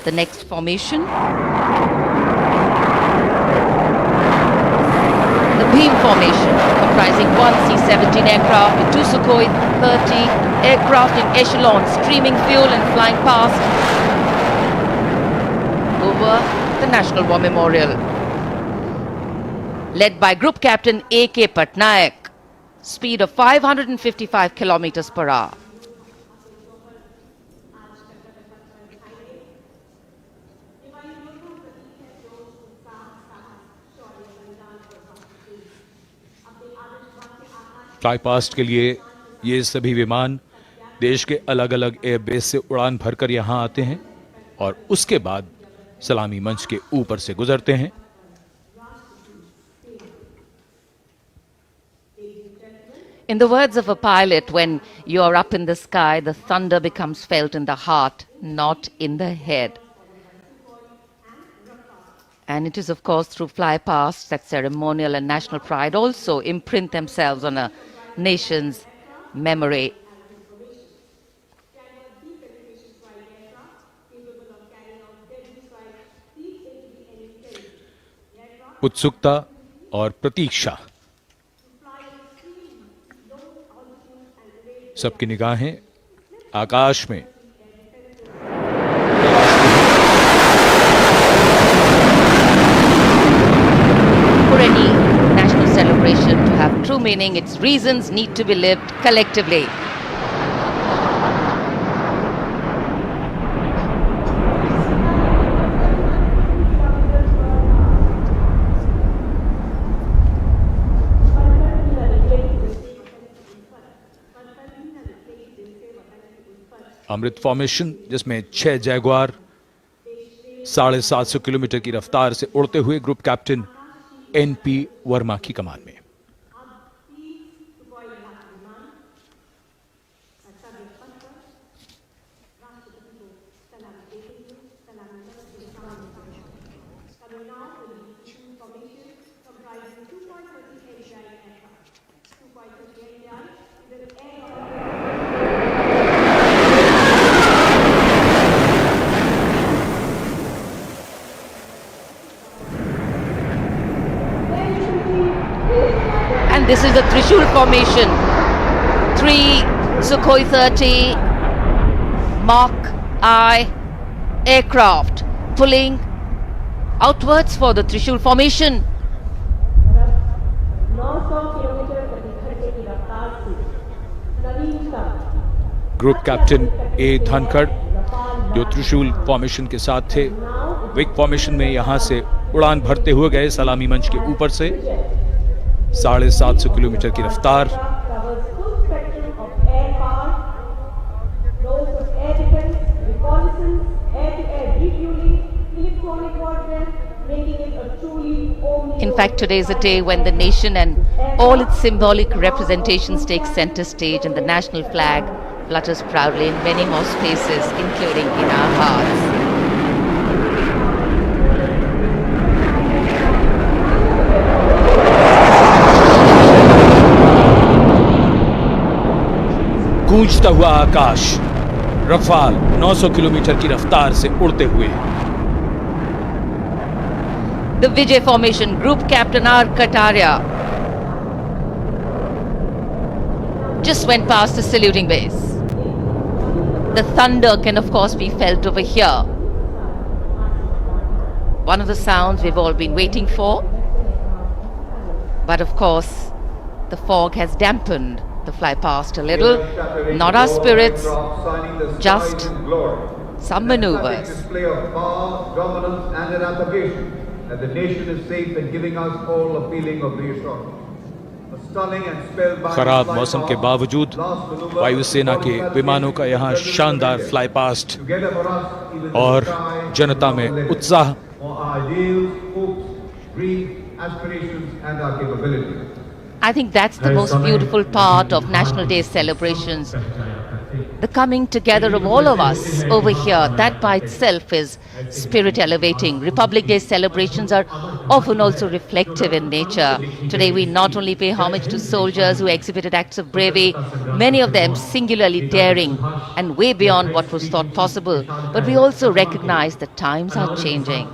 S2: the next formation. The beam formation, comprising 1 C-17 aircraft with 2 Sukhoi 30 aircraft in echelon, streaming fuel and flying past over the National War Memorial. Led by Group Captain A.K. Patnaik, speed of 555 kilometers per hour.
S4: Fly past के लिए ये सभी विमान देश के अलग अलग airbase से उड़ान भरकर यहां आते हैं और उसके बाद सलामी मंच के ऊपर से गुजरते हैं।
S2: In the words of a pilot, when you are up in the sky, the thunder becomes felt in the heart, not in the head. And it is, of course, through fly past that ceremonial and national pride also imprint themselves on a nation's memory.
S4: उत्सुकता और प्रतीक्षा, सबकी निगाहें आकाश में।
S2: For any national celebration to have true meaning, its reasons need to be lived collectively.
S4: Amrit formation, जिसमें 6 Jaguar 750 kilometre की रफ्तार से उड़ते हुए ग्रुप कैप्टन NP वर्मा की कमान में।
S2: This is the Trishul formation. 3 Sukhoi 30 Mark I aircraft pulling outwards for the Trishul formation.
S9: 900 kilometre प्रति घंटे की रफ्तार से नवीनतम
S4: ग्रुप कैप्टन A धनखड़, जो त्रिशूल फॉर्मेशन के साथ थे, विक फॉर्मेशन में यहां से उड़ान भरते हुए गए सलामी मंच के ऊपर से। 750 किलोमीटर की रफ्तार।
S2: In fact, today is a day when the nation and all its symbolic representations take center stage, and the national flag flutters proudly in many more spaces, including in our hearts.
S4: गूंजता हुआ आकाश, Rafale 900 kilometre की रफ्तार से उड़ते हुए।
S2: The Vijay formation, Group Captain R. Kataria just went past the saluting base. The thunder can of course be felt over here. One of the sounds we've all been waiting for. But of course, the fog has dampened the fly past a little. Not our spirits, just some maneuvers.
S5: Display of power, dominance and an application that the nation is safe and giving us all a feeling of reassurance.
S4: खराब मौसम के बावजूद वायुसेना के विमानों का यहाँ शानदार फ्लाई पास्ट और जनता में उत्साह।
S2: I think that's the most beautiful part of National Day celebrations. The coming together of all of us over here, that by itself is spirit elevating. Republic Day celebrations are often also reflective in nature. Today we not only pay homage to soldiers who exhibited acts of bravery, many of them singularly daring and way beyond what was thought possible, but we also recognize that times are changing.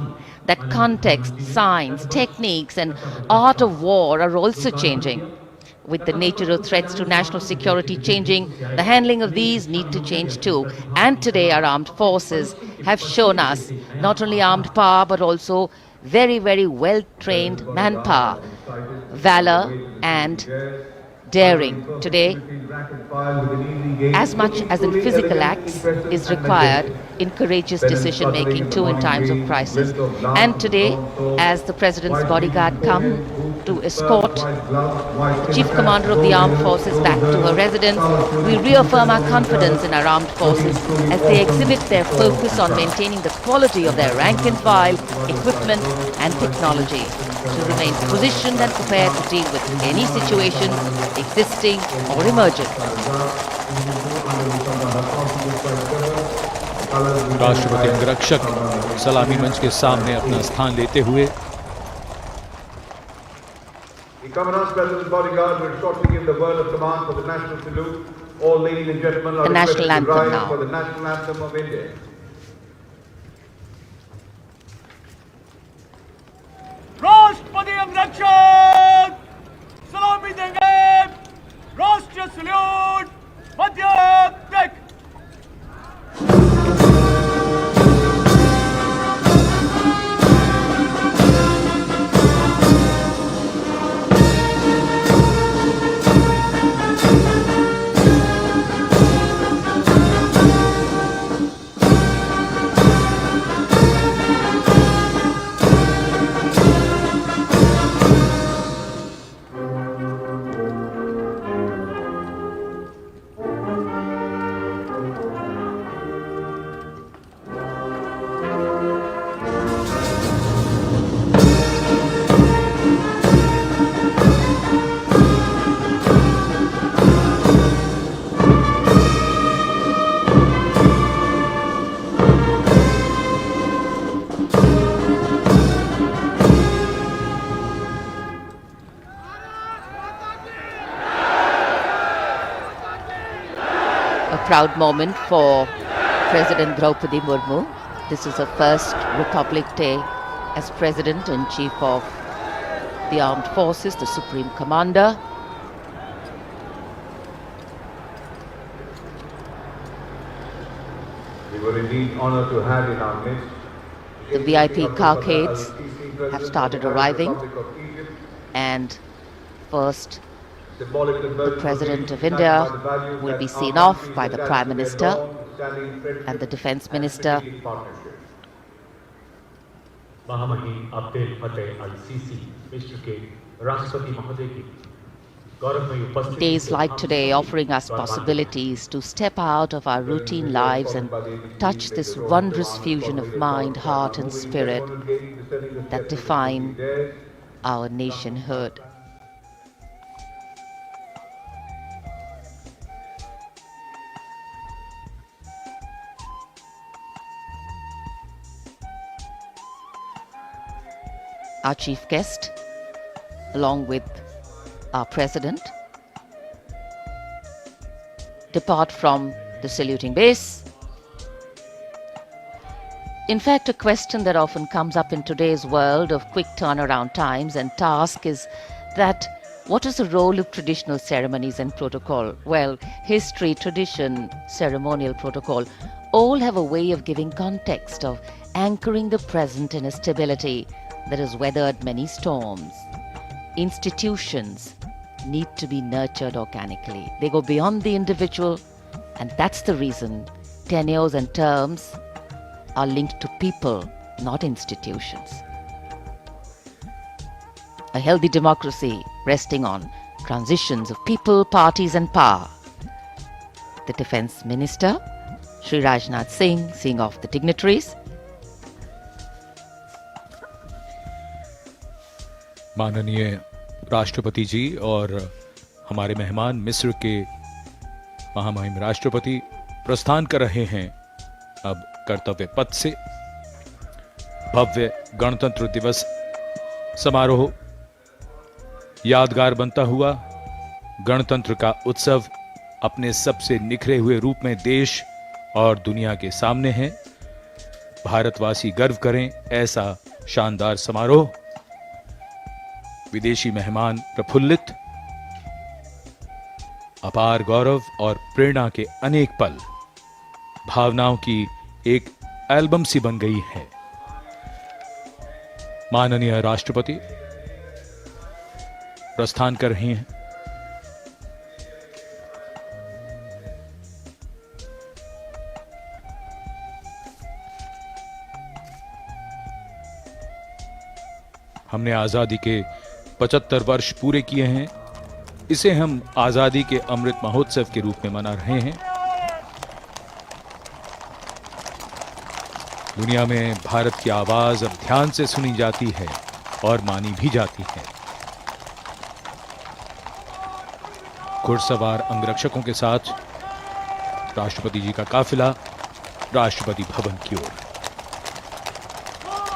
S2: That context, science, techniques and art of war are also changing. With the nature of threats to national security changing, the handling of these need to change too. And today our armed forces have shown us not only armed power but also very, very well-trained manpower, valor and daring. Today, as much as in physical acts is required in courageous decision-making too in times of crisis. And today, as the President's bodyguard come to escort the Chief Commander of the Armed Forces back to her residence, we reaffirm our confidence in our armed forces as they exhibit their focus on maintaining the quality of their rank and file, equipment and technology to remain positioned and prepared to deal with any situation existing or emerging.
S4: राष्ट्रपति अंगरक्षक सलामी मंच के सामने अपना स्थान लेते हुए
S5: The Commandant's President's bodyguard will shortly give the word of command for the national salute. All ladies and gentlemen are requested to rise for the national anthem of India.
S3: Rise! राष्ट्रपति अंगरक्षक सलामी देंगे। राष्ट्रीय सल्यूट मध्य टेक।
S2: Proud moment for President Draupadi Murmu. This is her first Republic Day as President and Chief of the Armed Forces, the Supreme Commander.
S5: We were indeed honored to have in our midst
S2: The VIP carcades have started arriving, and first the President of India will be seen off by the Prime Minister and the Defence Minister.
S6: महामहिम अब्दुल फतेह अल CC मिस्र के राष्ट्रपति महोदय की गौरवमयी उपस्थिति।
S2: Days like today offering us possibilities to step out of our routine lives and touch this wondrous fusion of mind, heart and spirit that define our nationhood. Our chief guest, along with our president, depart from the saluting base. In fact, a question that often comes up in today's world of quick turnaround times and task is that what is the role of traditional ceremonies and protocol? Well, history, tradition, ceremonial protocol all have a way of giving context, of anchoring the present in a stability that has weathered many storms. Institutions need to be nurtured organically. They go beyond the individual, and that's the reason tenures and terms are linked to people, not institutions. A healthy democracy resting on transitions of people, parties and power. The Defence Minister, Shri Rajnath Singh, seeing off the dignitaries.
S4: माननीय राष्ट्रपति जी और हमारे मेहमान मिस्र के महामहिम राष्ट्रपति प्रस्थान कर रहे हैं अब कर्तव्य पथ से। भव्य गणतंत्र दिवस समारोह यादगार बनता हुआ गणतंत्र का उत्सव अपने सबसे निखरे हुए रूप में देश और दुनिया के सामने है। भारतवासी गर्व करें ऐसा शानदार समारोह। विदेशी मेहमान प्रफुल्लित, अपार गौरव और प्रेरणा के अनेक पल भावनाओं की एक एल्बम सी बन गई है। माननीय राष्ट्रपति प्रस्थान कर रही हैं। हमने आजादी के 75 वर्ष पूरे किए हैं। इसे हम आजादी के अमृत महोत्सव के रूप में मना रहे हैं। दुनिया में भारत की आवाज अब ध्यान से सुनी जाती है और मानी भी जाती है। घुड़सवार अंगरक्षकों के साथ राष्ट्रपति जी का काफिला राष्ट्रपति भवन की ओर।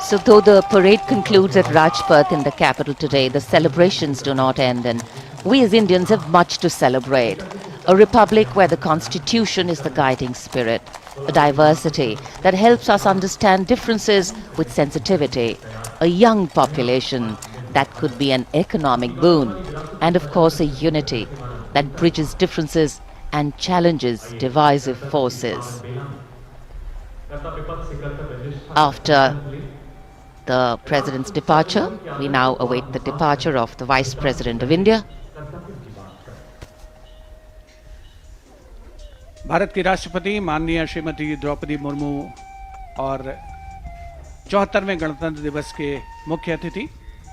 S2: So though the parade concludes at Rajpath in the capital today, the celebrations do not end, and we as Indians have much to celebrate. A republic where the constitution is the guiding spirit, a diversity that helps us understand differences with sensitivity, a young population that could be an economic boon, and of course a unity that bridges differences and challenges divisive forces. After the President's departure, we now await the departure of the Vice President of India.
S1: Bharat की राष्ट्रपति माननीय श्रीमती द्रौपदी मुर्मू और 74वें गणतंत्र दिवस के मुख्य अतिथि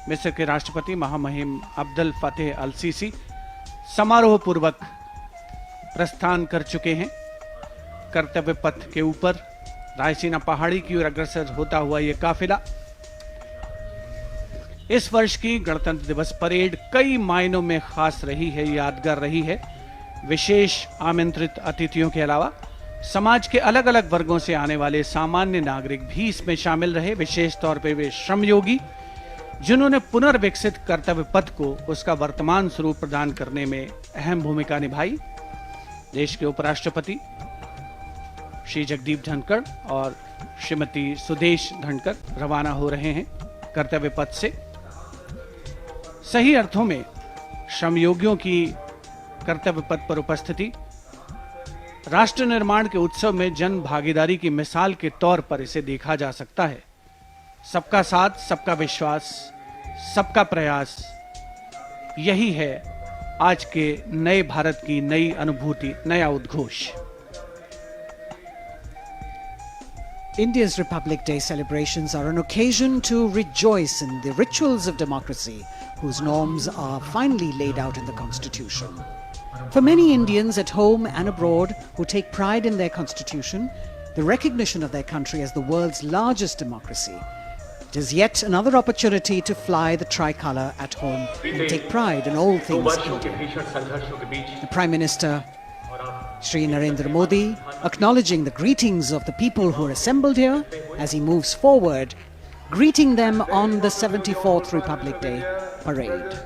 S1: मिस्र के राष्ट्रपति महामहिम अब्दुल फतेह अल सीसी समारोह पूर्वक प्रस्थान कर चुके हैं। कर्तव्य पथ के ऊपर रायसीना पहाड़ी की ओर अग्रसर होता हुआ ये काफिला इस वर्ष की गणतंत्र दिवस परेड कई मायनों में खास रही है, यादगार रही है। विशेष आमंत्रित अतिथियों के अलावा समाज के अलग अलग वर्गों से आने वाले सामान्य नागरिक भी इसमें शामिल रहे। विशेष तौर पे वे श्रमयोगी जिन्होंने पुनर्विकसित कर्तव्य पथ को उसका वर्तमान स्वरूप प्रदान करने में अहम भूमिका निभाई। देश के उपराष्ट्रपति श्री जगदीप धनखड़ और श्रीमती सुदेश धनखड़ रवाना हो रहे हैं कर्तव्य पथ से। सही अर्थों में श्रमयोगियों की कर्तव्य पथ पर उपस्थिति राष्ट्र निर्माण के उत्सव में जन भागीदारी की मिसाल के तौर पर इसे देखा जा सकता है। सबका साथ, सबका विश्वास, सबका प्रयास, यही है आज के नए भारत की नई अनुभूति, नया उद्घोष।
S10: India's Republic Day celebrations are an occasion to rejoice in the rituals of democracy, whose norms are finally laid out in the Constitution. For many Indians at home and abroad who take pride in their Constitution, the recognition of their country as the world's largest democracy, it is yet another opportunity to fly the tricolour at home and take pride in all things Indian. The Prime Minister, Shri Narendra Modi, acknowledging the greetings of the people who are assembled here as he moves forward, greeting them on the 74th Republic Day parade.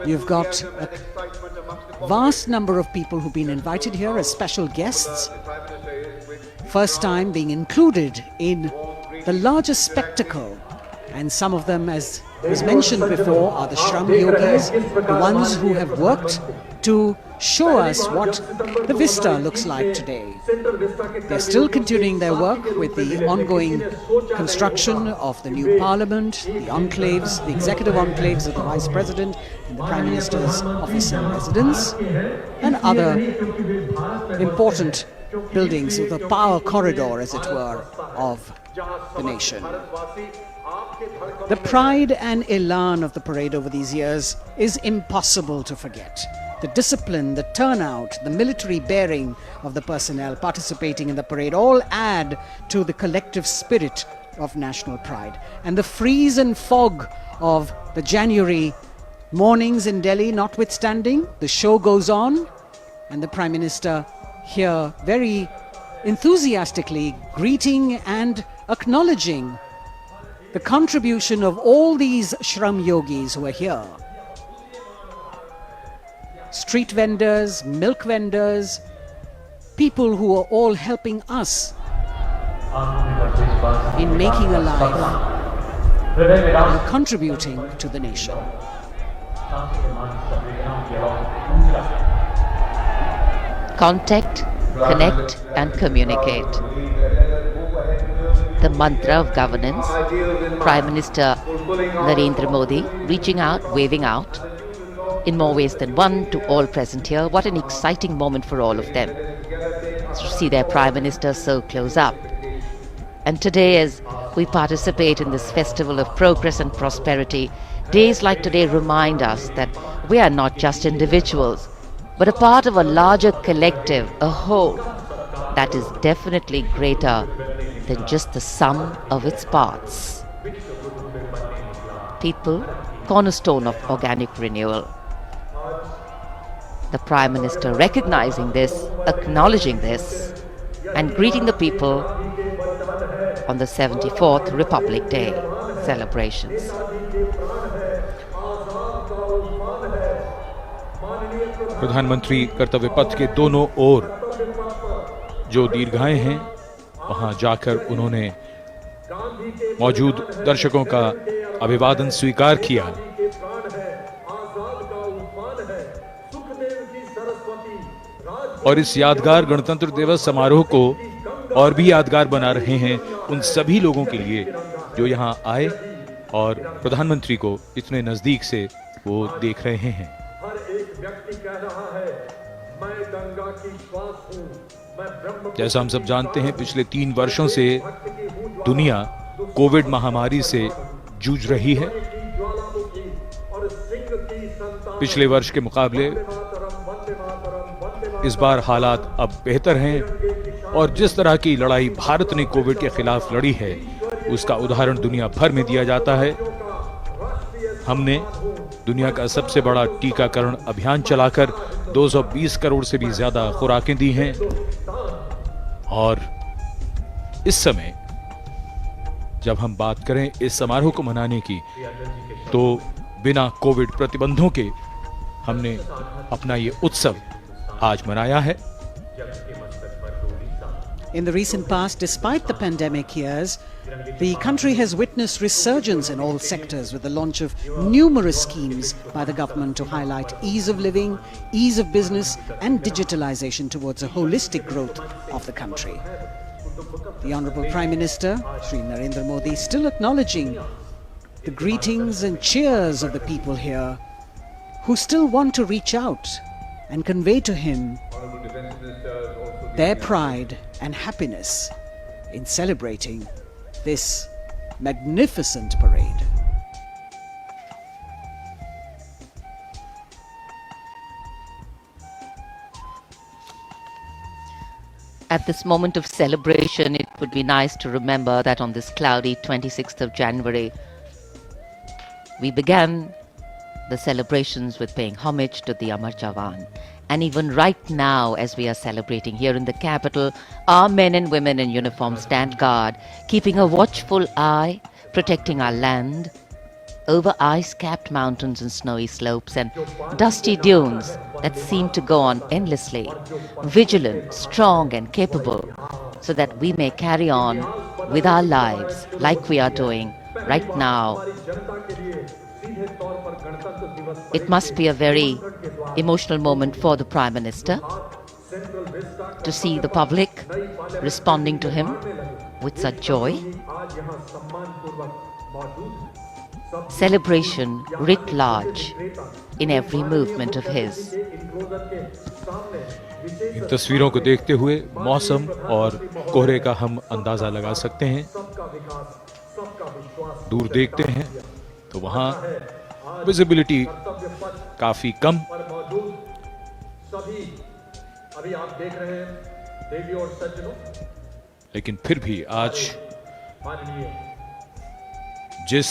S10: You've got a vast number of people who've been invited here as special guests, first time being included in the largest spectacle, and some of them, as was mentioned before, are the Shram Yogis, the ones who have worked to show us what the vista looks like today. They're still continuing their work with the ongoing construction of the new parliament, the enclaves, the executive enclaves of the Vice President and the Prime Minister's office and residence, and other important buildings of the power corridor, as it were, of the nation. The pride and elan of the parade over these years is impossible to forget. The discipline, the turnout, the military bearing of the personnel participating in the parade all add to the collective spirit of national pride. And the freeze and fog of the January mornings in Delhi notwithstanding, the show goes on, and the Prime Minister here very enthusiastically greeting and acknowledging the contribution of all these Shram Yogis who are here. Street vendors, milk vendors, people who are all helping us in making a life and contributing to the nation.
S2: Contact, connect and communicate. The mantra of governance, Prime Minister Narendra Modi reaching out, waving out, in more ways than one to all present here. What an exciting moment for all of them to see their Prime Minister so close up. And today, as we participate in this festival of progress and prosperity, days like today remind us that we are not just individuals, but a part of a larger collective, a whole, that is definitely greater than just the sum of its parts. People, cornerstone of organic renewal. The Prime Minister recognizing this, acknowledging this, and greeting the people on the 74th Republic Day celebrations.
S4: प्रधानमंत्री कर्तव्य पथ के दोनों ओर जो दीर्घाएं हैं, वहां जाकर उन्होंने मौजूद दर्शकों का अभिवादन स्वीकार किया।
S6: के प्राण है, आजाद का उफान है, सुखदेव की सरस्वती राज।
S4: और इस यादगार गणतंत्र दिवस समारोह को और भी यादगार बना रहे हैं उन सभी लोगों के लिए जो यहाँ आए और प्रधानमंत्री को इतने नजदीक से वो देख रहे हैं।
S6: हर एक व्यक्ति कह रहा है, मैं गंगा की श्वास हूँ, मैं ब्रह्म।
S4: जैसा हम सब जानते हैं, पिछले 3 वर्षों से दुनिया कोविड महामारी से जूझ रही है। पिछले वर्ष के मुकाबले इस बार हालात अब बेहतर हैं और जिस तरह की लड़ाई भारत ने कोविड के खिलाफ लड़ी है उसका उदाहरण दुनिया भर में दिया जाता है। हमने दुनिया का सबसे बड़ा टीकाकरण अभियान चलाकर 220 करोड़ से भी ज्यादा खुराकें दी हैं और इस समय जब हम बात करें इस समारोह को मनाने की तो बिना कोविड प्रतिबंधों के हमने अपना ये उत्सव आज मनाया है।
S10: In the recent past, despite the pandemic years, the country has witnessed resurgence in all sectors with the launch of numerous schemes by the government to highlight ease of living, ease of business and digitalization towards a holistic growth of the country. The Honorable Prime Minister, Shri Narendra Modi, still acknowledging the greetings and cheers of the people here who still want to reach out and convey to him their pride and happiness in celebrating this magnificent parade.
S2: At this moment of celebration, it would be nice to remember that on this cloudy 26th of January, we began the celebrations with paying homage to the Amar Jawan. And even right now, as we are celebrating here in the capital, our men and women in uniform stand guard, keeping a watchful eye, protecting our land over ice-capped mountains and snowy slopes and dusty dunes that seem to go on endlessly, vigilant, strong and capable, so that we may carry on with our lives like we are doing right now. It must be a very emotional moment for the Prime Minister to see the public responding to him with such joy. Celebration writ large in every movement of his.
S4: इन तस्वीरों को देखते हुए मौसम और कोहरे का हम अंदाजा लगा सकते हैं। दूर देखते हैं तो वहां विजिबिलिटी काफी कम, लेकिन फिर भी आज जिस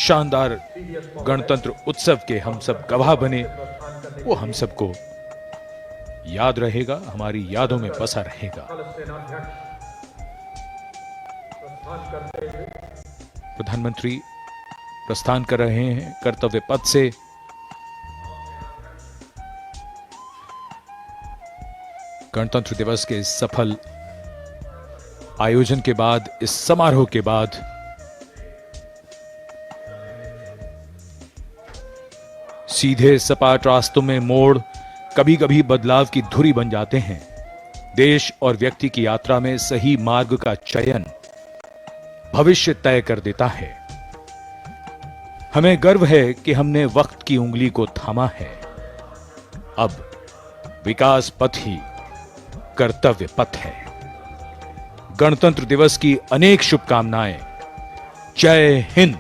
S4: शानदार गणतंत्र उत्सव के हम सब गवाह बने वो हम सबको याद रहेगा, हमारी यादों में बसा रहेगा। प्रधानमंत्री प्रस्थान कर रहे हैं कर्तव्य पथ से। गणतंत्र दिवस के सफल आयोजन के बाद, इस समारोह के बाद सीधे सपाट रास्तों में मोड़ कभी कभी बदलाव की धुरी बन जाते हैं। देश और व्यक्ति की यात्रा में सही मार्ग का चयन भविष्य तय कर देता है। हमें गर्व है कि हमने वक्त की उंगली को थामा है। अब विकास पथ ही कर्तव्य पथ है। गणतंत्र दिवस की अनेक शुभकामनाएं। जय हिंद।